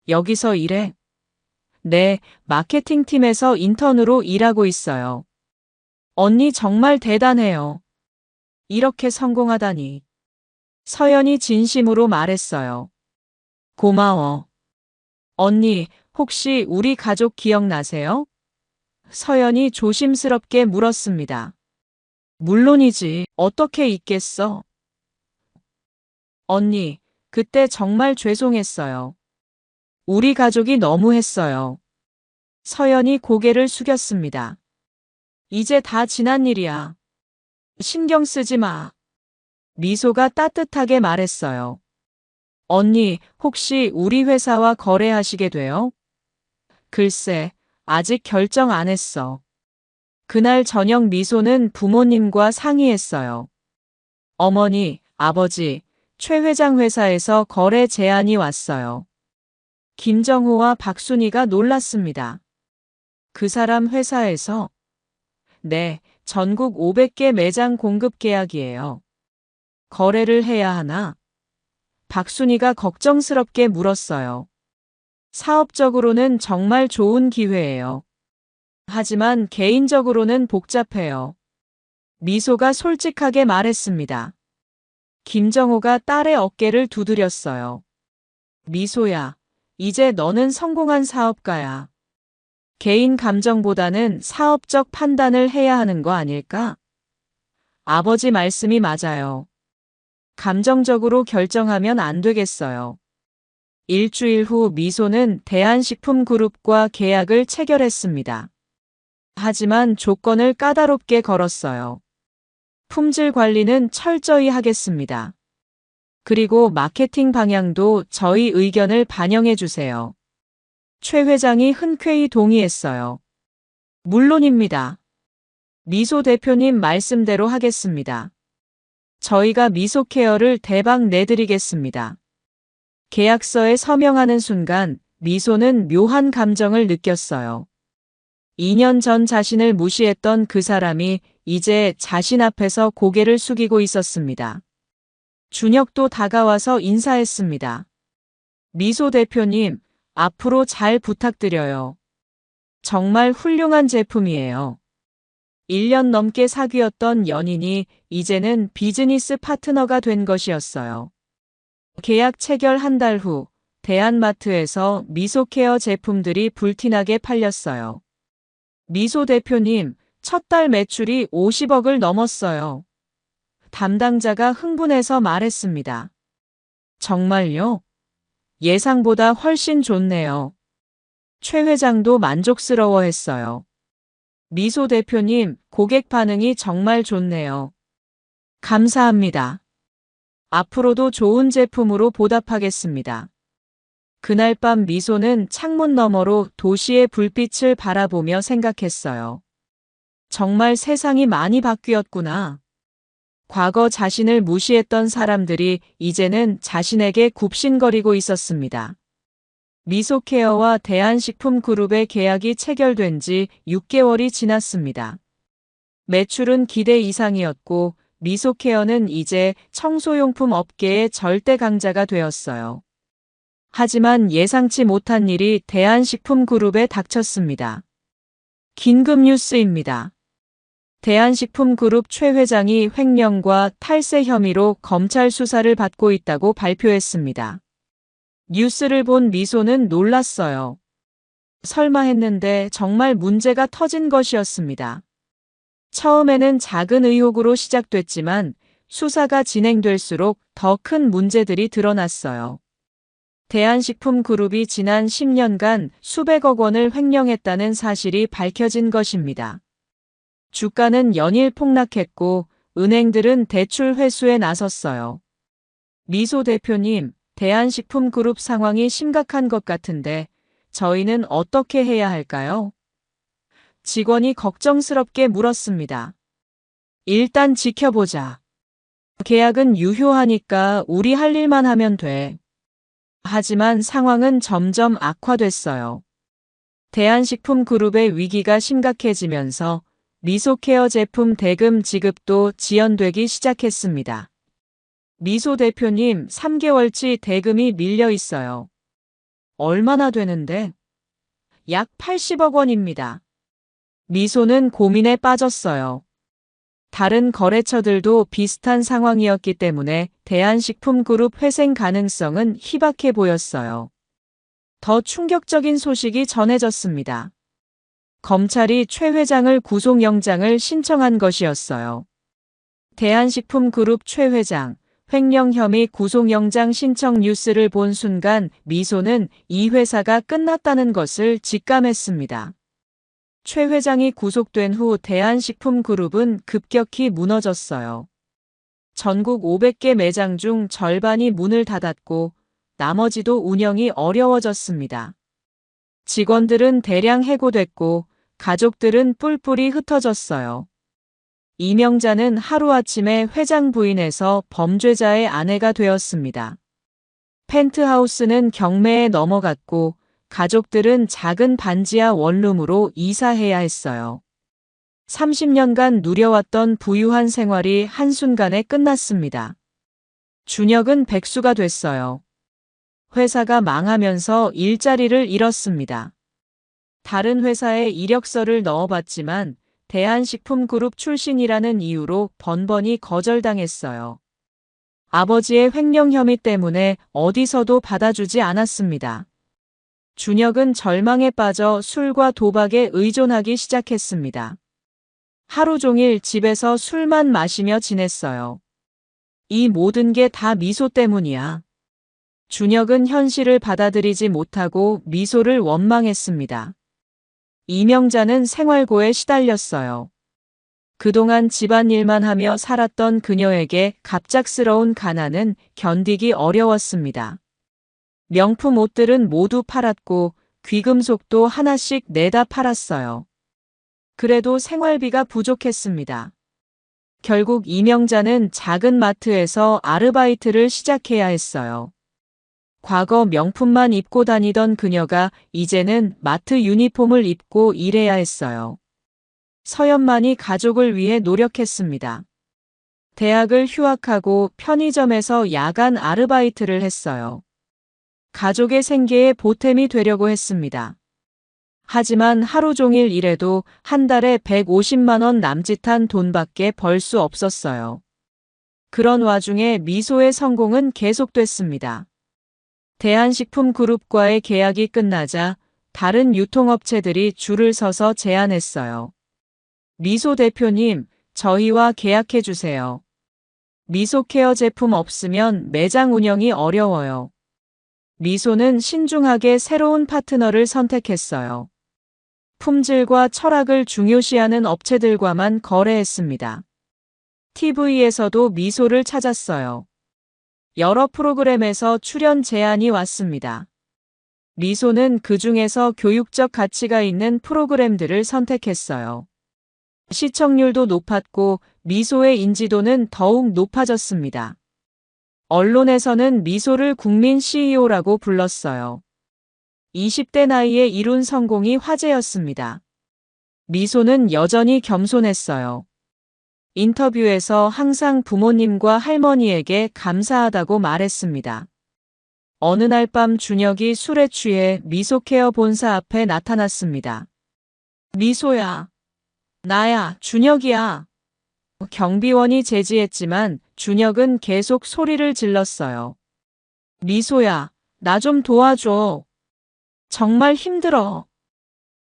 여기서 일해? 네, 마케팅팀에서 인턴으로 일하고 있어요. 언니 정말 대단해요. 이렇게 성공하다니. 서연이 진심으로 말했어요. 고마워. 언니, 혹시 우리 가족 기억나세요? 서연이 조심스럽게 물었습니다. 물론이지, 어떻게 잊겠어? 언니, 그때 정말 죄송했어요. 우리 가족이 너무했어요. 서연이 고개를 숙였습니다. 이제 다 지난 일이야. 신경 쓰지 마. 미소가 따뜻하게 말했어요. 언니, 혹시 우리 회사와 거래하시게 돼요? 글쎄, 아직 결정 안 했어. 그날 저녁 미소는 부모님과 상의했어요. 어머니, 아버지, 최 회장 회사에서 거래 제안이 왔어요. 김정호와 박순희가 놀랐습니다. 그 사람 회사에서? 네, 전국 500개 매장 공급 계약이에요. 거래를 해야 하나? 박순희가 걱정스럽게 물었어요. 사업적으로는 정말 좋은 기회예요. 하지만 개인적으로는 복잡해요. 미소가 솔직하게 말했습니다. 김정호가 딸의 어깨를 두드렸어요. 미소야, 이제 너는 성공한 사업가야. 개인 감정보다는 사업적 판단을 해야 하는 거 아닐까? 아버지 말씀이 맞아요. 감정적으로 결정하면 안 되겠어요. 일주일 후 미소는 대한식품그룹과 계약을 체결했습니다. 하지만 조건을 까다롭게 걸었어요. 품질 관리는 철저히 하겠습니다. 그리고 마케팅 방향도 저희 의견을 반영해 주세요. 최 회장이 흔쾌히 동의했어요. 물론입니다. 미소 대표님 말씀대로 하겠습니다. 저희가 미소케어를 대박 내드리겠습니다. 계약서에 서명하는 순간 미소는 묘한 감정을 느꼈어요. 2년 전 자신을 무시했던 그 사람이 이제 자신 앞에서 고개를 숙이고 있었습니다. 준혁도 다가와서 인사했습니다. 미소 대표님, 앞으로 잘 부탁드려요. 정말 훌륭한 제품이에요. 1년 넘게 사귀었던 연인이 이제는 비즈니스 파트너가 된 것이었어요. 계약 체결 한 달 후 대한마트에서 미소케어 제품들이 불티나게 팔렸어요. 미소 대표님, 첫 달 매출이 50억을 넘었어요. 담당자가 흥분해서 말했습니다. 정말요? 예상보다 훨씬 좋네요. 최 회장도 만족스러워했어요. 미소 대표님, 고객 반응이 정말 좋네요. 감사합니다. 앞으로도 좋은 제품으로 보답하겠습니다. 그날 밤 미소는 창문 너머로 도시의 불빛을 바라보며 생각했어요. 정말 세상이 많이 바뀌었구나. 과거 자신을 무시했던 사람들이 이제는 자신에게 굽신거리고 있었습니다. 미소케어와 대한식품그룹의 계약이 체결된 지 6개월이 지났습니다. 매출은 기대 이상이었고 미소케어는 이제 청소용품 업계의 절대 강자가 되었어요. 하지만 예상치 못한 일이 대한식품그룹에 닥쳤습니다. 긴급 뉴스입니다. 대한식품그룹 최 회장이 횡령과 탈세 혐의로 검찰 수사를 받고 있다고 발표했습니다. 뉴스를 본 미소는 놀랐어요. 설마 했는데 정말 문제가 터진 것이었습니다. 처음에는 작은 의혹으로 시작됐지만 수사가 진행될수록 더 큰 문제들이 드러났어요. 대한식품그룹이 지난 10년간 수백억 원을 횡령했다는 사실이 밝혀진 것입니다. 주가는 연일 폭락했고 은행들은 대출 회수에 나섰어요. 미소 대표님, 대한식품그룹 상황이 심각한 것 같은데 저희는 어떻게 해야 할까요? 직원이 걱정스럽게 물었습니다. 일단 지켜보자. 계약은 유효하니까 우리 할 일만 하면 돼. 하지만 상황은 점점 악화됐어요. 대한식품그룹의 위기가 심각해지면서 미소케어 제품 대금 지급도 지연되기 시작했습니다. 미소 대표님, 3개월치 대금이 밀려 있어요. 얼마나 되는데? 약 80억 원입니다. 미소는 고민에 빠졌어요. 다른 거래처들도 비슷한 상황이었기 때문에 대한식품그룹 회생 가능성은 희박해 보였어요. 더 충격적인 소식이 전해졌습니다. 검찰이 최 회장을 구속영장을 신청한 것이었어요. 대한식품그룹 최 회장, 횡령 혐의 구속영장 신청 뉴스를 본 순간 미소는 이 회사가 끝났다는 것을 직감했습니다. 최 회장이 구속된 후 대한식품그룹은 급격히 무너졌어요. 전국 500개 매장 중 절반이 문을 닫았고 나머지도 운영이 어려워졌습니다. 직원들은 대량 해고됐고 가족들은 뿔뿔이 흩어졌어요. 이명자는 하루아침에 회장 부인에서 범죄자의 아내가 되었습니다. 펜트하우스는 경매에 넘어갔고 가족들은 작은 반지하 원룸으로 이사해야 했어요. 30년간 누려왔던 부유한 생활이 한순간에 끝났습니다. 준혁은 백수가 됐어요. 회사가 망하면서 일자리를 잃었습니다. 다른 회사에 이력서를 넣어봤지만 대한식품그룹 출신이라는 이유로 번번이 거절당했어요. 아버지의 횡령 혐의 때문에 어디서도 받아주지 않았습니다. 준혁은 절망에 빠져 술과 도박에 의존하기 시작했습니다. 하루 종일 집에서 술만 마시며 지냈어요. 이 모든 게 다 미소 때문이야. 준혁은 현실을 받아들이지 못하고 미소를 원망했습니다. 이명자는 생활고에 시달렸어요. 그동안 집안일만 하며 살았던 그녀에게 갑작스러운 가난은 견디기 어려웠습니다. 명품 옷들은 모두 팔았고 귀금속도 하나씩 내다 팔았어요. 그래도 생활비가 부족했습니다. 결국 이명자는 작은 마트에서 아르바이트를 시작해야 했어요. 과거 명품만 입고 다니던 그녀가 이제는 마트 유니폼을 입고 일해야 했어요. 서연만이 가족을 위해 노력했습니다. 대학을 휴학하고 편의점에서 야간 아르바이트를 했어요. 가족의 생계에 보탬이 되려고 했습니다. 하지만 하루 종일 일해도 한 달에 150만 원 남짓한 돈밖에 벌 수 없었어요. 그런 와중에 미소의 성공은 계속됐습니다. 대한식품그룹과의 계약이 끝나자 다른 유통업체들이 줄을 서서 제안했어요. 미소 대표님, 저희와 계약해주세요. 미소케어 제품 없으면 매장 운영이 어려워요. 미소는 신중하게 새로운 파트너를 선택했어요. 품질과 철학을 중요시하는 업체들과만 거래했습니다. TV에서도 미소를 찾았어요. 여러 프로그램에서 출연 제안이 왔습니다. 미소는 그 중에서 교육적 가치가 있는 프로그램들을 선택했어요. 시청률도 높았고 미소의 인지도는 더욱 높아졌습니다. 언론에서는 미소를 국민 CEO라고 불렀어요. 20대 나이에 이룬 성공이 화제였습니다. 미소는 여전히 겸손했어요. 인터뷰에서 항상 부모님과 할머니에게 감사하다고 말했습니다. 어느 날 밤 준혁이 술에 취해 미소케어 본사 앞에 나타났습니다. 미소야. 나야, 준혁이야. 경비원이 제지했지만 준혁은 계속 소리를 질렀어요. 미소야, 나 좀 도와줘. 정말 힘들어.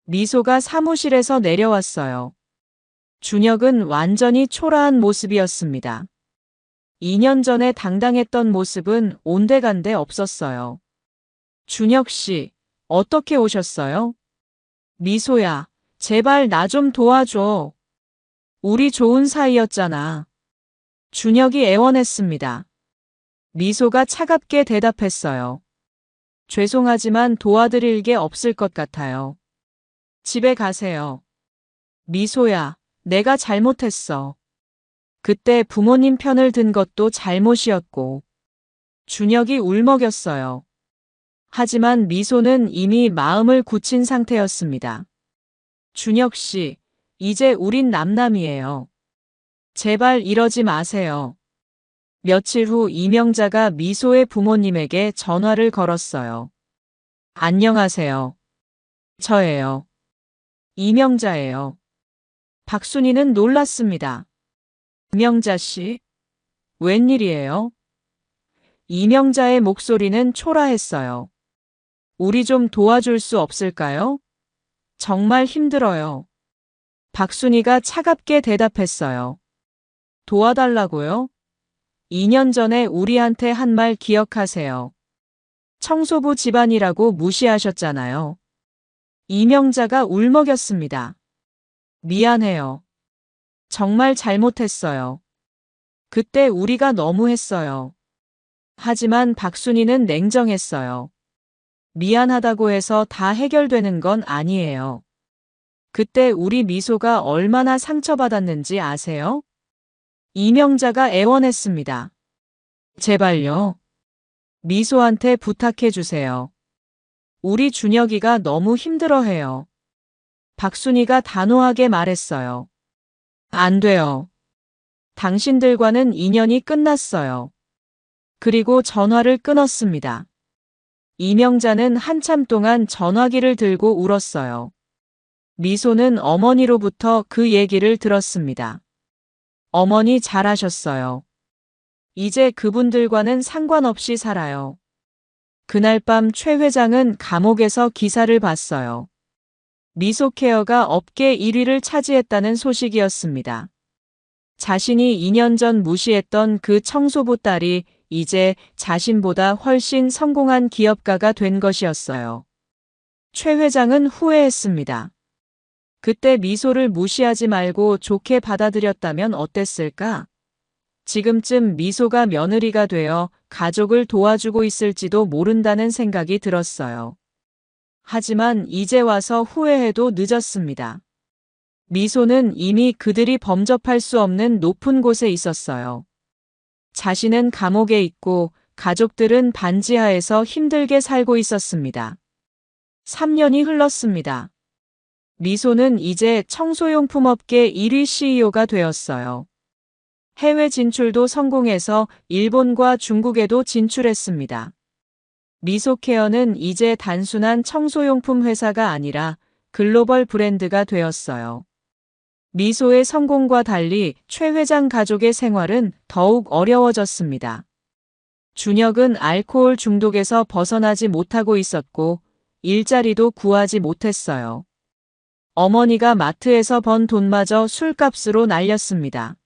미소가 사무실에서 내려왔어요. 준혁은 완전히 초라한 모습이었습니다. 2년 전에 당당했던 모습은 온데간데 없었어요. 준혁 씨, 어떻게 오셨어요? 미소야, 제발 나 좀 도와줘. 우리 좋은 사이였잖아. 준혁이 애원했습니다. 미소가 차갑게 대답했어요. 죄송하지만 도와드릴 게 없을 것 같아요. 집에 가세요. 미소야, 내가 잘못했어. 그때 부모님 편을 든 것도 잘못이었고. 준혁이 울먹였어요. 하지만 미소는 이미 마음을 굳힌 상태였습니다. 준혁 씨, 이제 우린 남남이에요. 제발 이러지 마세요. 며칠 후 이명자가 미소의 부모님에게 전화를 걸었어요. 안녕하세요. 저예요. 이명자예요. 박순희는 놀랐습니다. 이명자 씨? 웬일이에요? 이명자의 목소리는 초라했어요. 우리 좀 도와줄 수 없을까요? 정말 힘들어요. 박순희가 차갑게 대답했어요. 도와달라고요? 2년 전에 우리한테 한 말 기억하세요. 청소부 집안이라고 무시하셨잖아요. 이명자가 울먹였습니다. 미안해요. 정말 잘못했어요. 그때 우리가 너무했어요. 하지만 박순이는 냉정했어요. 미안하다고 해서 다 해결되는 건 아니에요. 그때 우리 미소가 얼마나 상처받았는지 아세요? 이명자가 애원했습니다. 제발요. 미소한테 부탁해 주세요. 우리 준혁이가 너무 힘들어해요. 박순이가 단호하게 말했어요. 안 돼요. 당신들과는 인연이 끝났어요. 그리고 전화를 끊었습니다. 이명자는 한참 동안 전화기를 들고 울었어요. 미소는 어머니로부터 그 얘기를 들었습니다. 어머니 잘하셨어요. 이제 그분들과는 상관없이 살아요. 그날 밤 최 회장은 감옥에서 기사를 봤어요. 미소케어가 업계 1위를 차지했다는 소식이었습니다. 자신이 2년 전 무시했던 그 청소부 딸이 이제 자신보다 훨씬 성공한 기업가가 된 것이었어요. 최 회장은 후회했습니다. 그때 미소를 무시하지 말고 좋게 받아들였다면 어땠을까? 지금쯤 미소가 며느리가 되어 가족을 도와주고 있을지도 모른다는 생각이 들었어요. 하지만 이제 와서 후회해도 늦었습니다. 미소는 이미 그들이 범접할 수 없는 높은 곳에 있었어요. 자신은 감옥에 있고 가족들은 반지하에서 힘들게 살고 있었습니다. 3년이 흘렀습니다. 미소는 이제 청소용품 업계 1위 CEO가 되었어요. 해외 진출도 성공해서 일본과 중국에도 진출했습니다. 미소케어는 이제 단순한 청소용품 회사가 아니라 글로벌 브랜드가 되었어요. 미소의 성공과 달리 최 회장 가족의 생활은 더욱 어려워졌습니다. 준혁은 알코올 중독에서 벗어나지 못하고 있었고 일자리도 구하지 못했어요. 어머니가 마트에서 번 돈마저 술값으로 날렸습니다.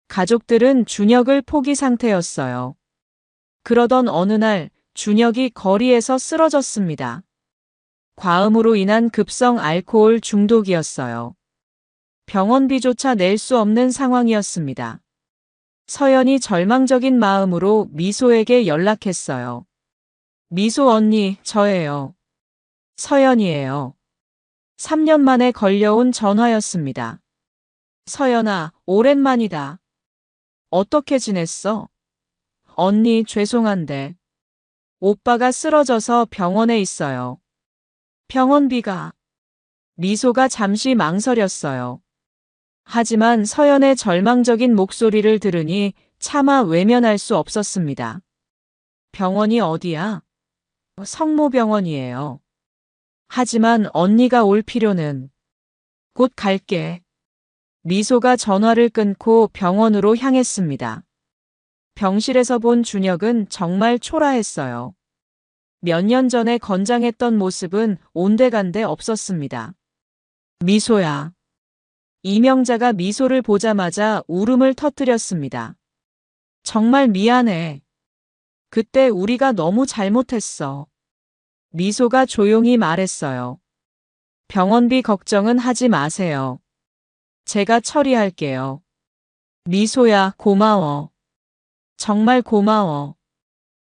가족들은 준혁을 포기 상태였어요. 그러던 어느 날 준혁이 거리에서 쓰러졌습니다. 과음으로 인한 급성 알코올 중독이었어요. 병원비조차 낼 수 없는 상황이었습니다. 서연이 절망적인 마음으로 미소에게 연락했어요. 미소 언니, 저예요. 서연이에요. 3년 만에 걸려온 전화였습니다. 서연아, 오랜만이다. 어떻게 지냈어? 언니, 죄송한데. 오빠가 쓰러져서 병원에 있어요. 병원비가. 미소가 잠시 망설였어요. 하지만 서연의 절망적인 목소리를 들으니 차마 외면할 수 없었습니다. 병원이 어디야? 성모병원이에요. 하지만 언니가 올 필요는. 곧 갈게. 미소가 전화를 끊고 병원으로 향했습니다. 병실에서 본 준혁은 정말 초라했어요. 몇 년 전에 건장했던 모습은 온데간데 없었습니다. 미소야. 이명자가 미소를 보자마자 울음을 터뜨렸습니다. 정말 미안해. 그때 우리가 너무 잘못했어. 미소가 조용히 말했어요. 병원비 걱정은 하지 마세요. 제가 처리할게요. 미소야, 고마워. 정말 고마워.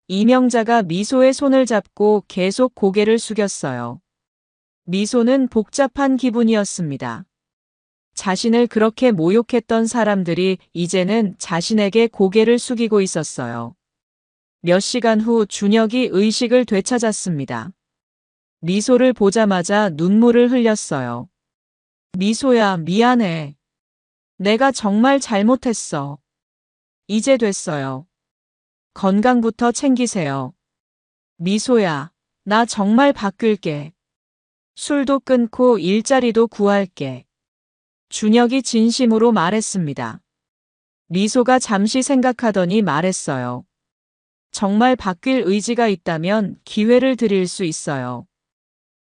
이명자가 미소의 손을 잡고 계속 고개를 숙였어요. 미소는 복잡한 기분이었습니다. 자신을 그렇게 모욕했던 사람들이 이제는 자신에게 고개를 숙이고 있었어요. 몇 시간 후 준혁이 의식을 되찾았습니다. 미소를 보자마자 눈물을 흘렸어요. 미소야, 미안해. 내가 정말 잘못했어. 이제 됐어요. 건강부터 챙기세요. 미소야, 나 정말 바뀔게. 술도 끊고 일자리도 구할게. 준혁이 진심으로 말했습니다. 미소가 잠시 생각하더니 말했어요. 정말 바뀔 의지가 있다면 기회를 드릴 수 있어요.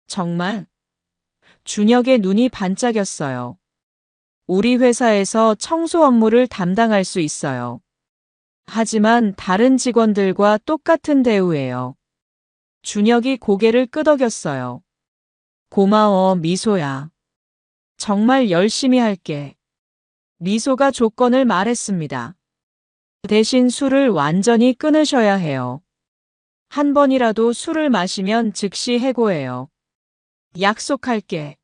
정말? 준혁의 눈이 반짝였어요. 우리 회사에서 청소 업무를 담당할 수 있어요. 하지만 다른 직원들과 똑같은 대우예요. 준혁이 고개를 끄덕였어요. 고마워, 미소야. 정말 열심히 할게. 미소가 조건을 말했습니다. 대신 술을 완전히 끊으셔야 해요. 한 번이라도 술을 마시면 즉시 해고해요. 약속할게.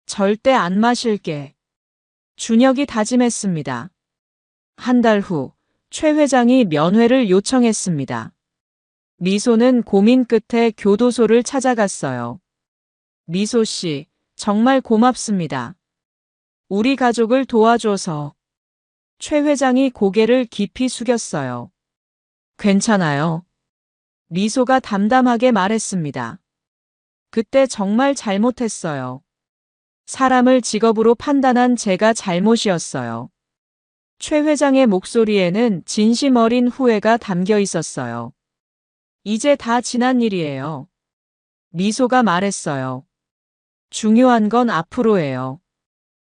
절대 안 마실게. 준혁이 다짐했습니다. 한 달 후, 최 회장이 면회를 요청했습니다. 미소는 고민 끝에 교도소를 찾아갔어요. 미소 씨, 정말 고맙습니다. 우리 가족을 도와줘서. 최 회장이 고개를 깊이 숙였어요. 괜찮아요. 미소가 담담하게 말했습니다. 그때 정말 잘못했어요. 사람을 직업으로 판단한 제가 잘못이었어요. 최 회장의 목소리에는 진심 어린 후회가 담겨 있었어요. 이제 다 지난 일이에요. 미소가 말했어요. 중요한 건 앞으로예요.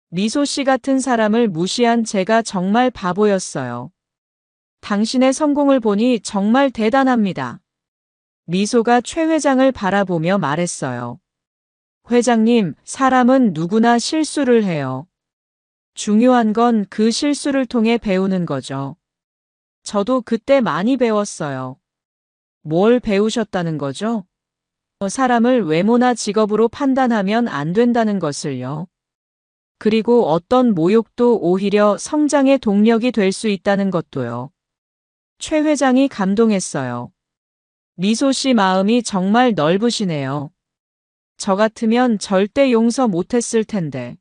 미소 씨 같은 사람을 무시한 제가 정말 바보였어요. 당신의 성공을 보니 정말 대단합니다. 미소가 최 회장을 바라보며 말했어요. 회장님, 사람은 누구나 실수를 해요. 중요한 건 그 실수를 통해 배우는 거죠. 저도 그때 많이 배웠어요. 뭘 배우셨다는 거죠? 사람을 외모나 직업으로 판단하면 안 된다는 것을요. 그리고 어떤 모욕도 오히려 성장의 동력이 될 수 있다는 것도요. 최 회장이 감동했어요. 미소 씨 마음이 정말 넓으시네요. 저 같으면 절대 용서 못했을 텐데.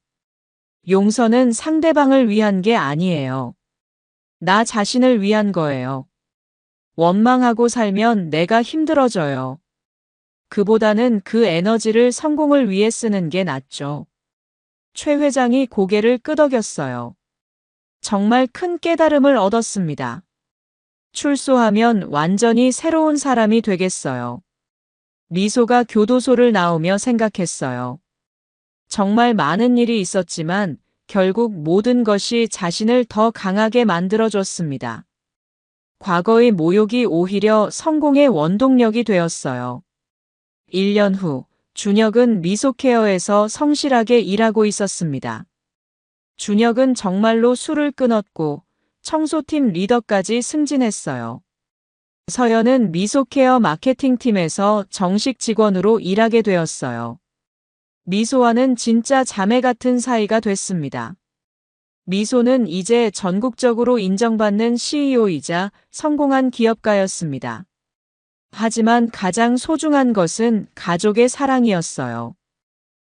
용서는 상대방을 위한 게 아니에요. 나 자신을 위한 거예요. 원망하고 살면 내가 힘들어져요. 그보다는 그 에너지를 성공을 위해 쓰는 게 낫죠. 최 회장이 고개를 끄덕였어요. 정말 큰 깨달음을 얻었습니다. 출소하면 완전히 새로운 사람이 되겠어요. 미소가 교도소를 나오며 생각했어요. 정말 많은 일이 있었지만 결국 모든 것이 자신을 더 강하게 만들어줬습니다. 과거의 모욕이 오히려 성공의 원동력이 되었어요. 1년 후, 준혁은 미소케어에서 성실하게 일하고 있었습니다. 준혁은 정말로 술을 끊었고 청소팀 리더까지 승진했어요. 서연은 미소케어 마케팅팀에서 정식 직원으로 일하게 되었어요. 미소와는 진짜 자매 같은 사이가 됐습니다. 미소는 이제 전국적으로 인정받는 CEO이자 성공한 기업가였습니다. 하지만 가장 소중한 것은 가족의 사랑이었어요.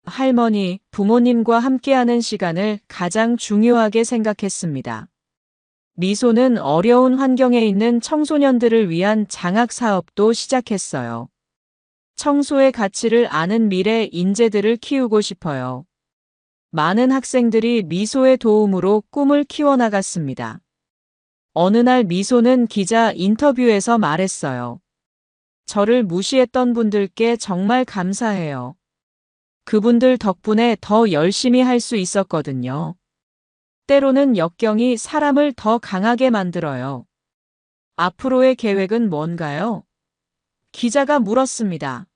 할머니, 부모님과 함께하는 시간을 가장 중요하게 생각했습니다. 미소는 어려운 환경에 있는 청소년들을 위한 장학 사업도 시작했어요. 청소의 가치를 아는 미래 인재들을 키우고 싶어요. 많은 학생들이 미소의 도움으로 꿈을 키워나갔습니다. 어느 날 미소는 기자 인터뷰에서 말했어요. 저를 무시했던 분들께 정말 감사해요. 그분들 덕분에 더 열심히 할 수 있었거든요. 때로는 역경이 사람을 더 강하게 만들어요. 앞으로의 계획은 뭔가요? 기자가 물었습니다.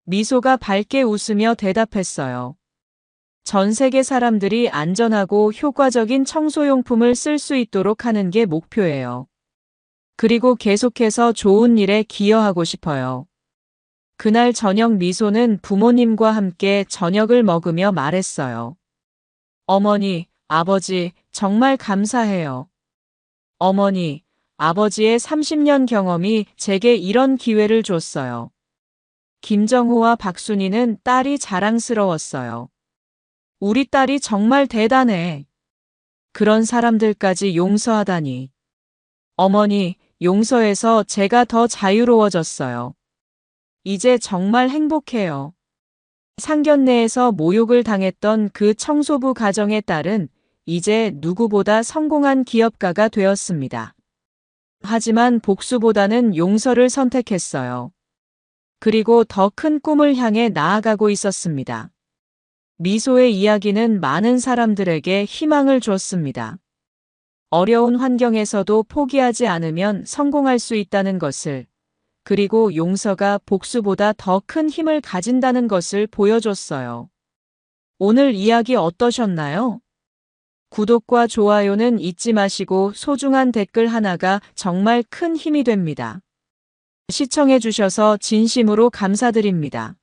미소가 밝게 웃으며 대답했어요. 전 세계 사람들이 안전하고 효과적인 청소용품을 쓸 수 있도록 하는 게 목표예요. 그리고 계속해서 좋은 일에 기여하고 싶어요. 그날 저녁 미소는 부모님과 함께 저녁을 먹으며 말했어요. 어머니, 아버지, 정말 감사해요. 어머니, 아버지의 30년 경험이 제게 이런 기회를 줬어요. 김정호와 박순희는 딸이 자랑스러웠어요. 우리 딸이 정말 대단해. 그런 사람들까지 용서하다니. 어머니, 용서해서 제가 더 자유로워졌어요. 이제 정말 행복해요. 상견례에서 모욕을 당했던 그 청소부 가정의 딸은 이제 누구보다 성공한 기업가가 되었습니다. 하지만 복수보다는 용서를 선택했어요. 그리고 더 큰 꿈을 향해 나아가고 있었습니다. 미소의 이야기는 많은 사람들에게 희망을 줬습니다. 어려운 환경에서도 포기하지 않으면 성공할 수 있다는 것을, 그리고 용서가 복수보다 더 큰 힘을 가진다는 것을 보여줬어요. 오늘 이야기 어떠셨나요? 구독과 좋아요는 잊지 마시고 소중한 댓글 하나가 정말 큰 힘이 됩니다. 시청해주셔서 진심으로 감사드립니다.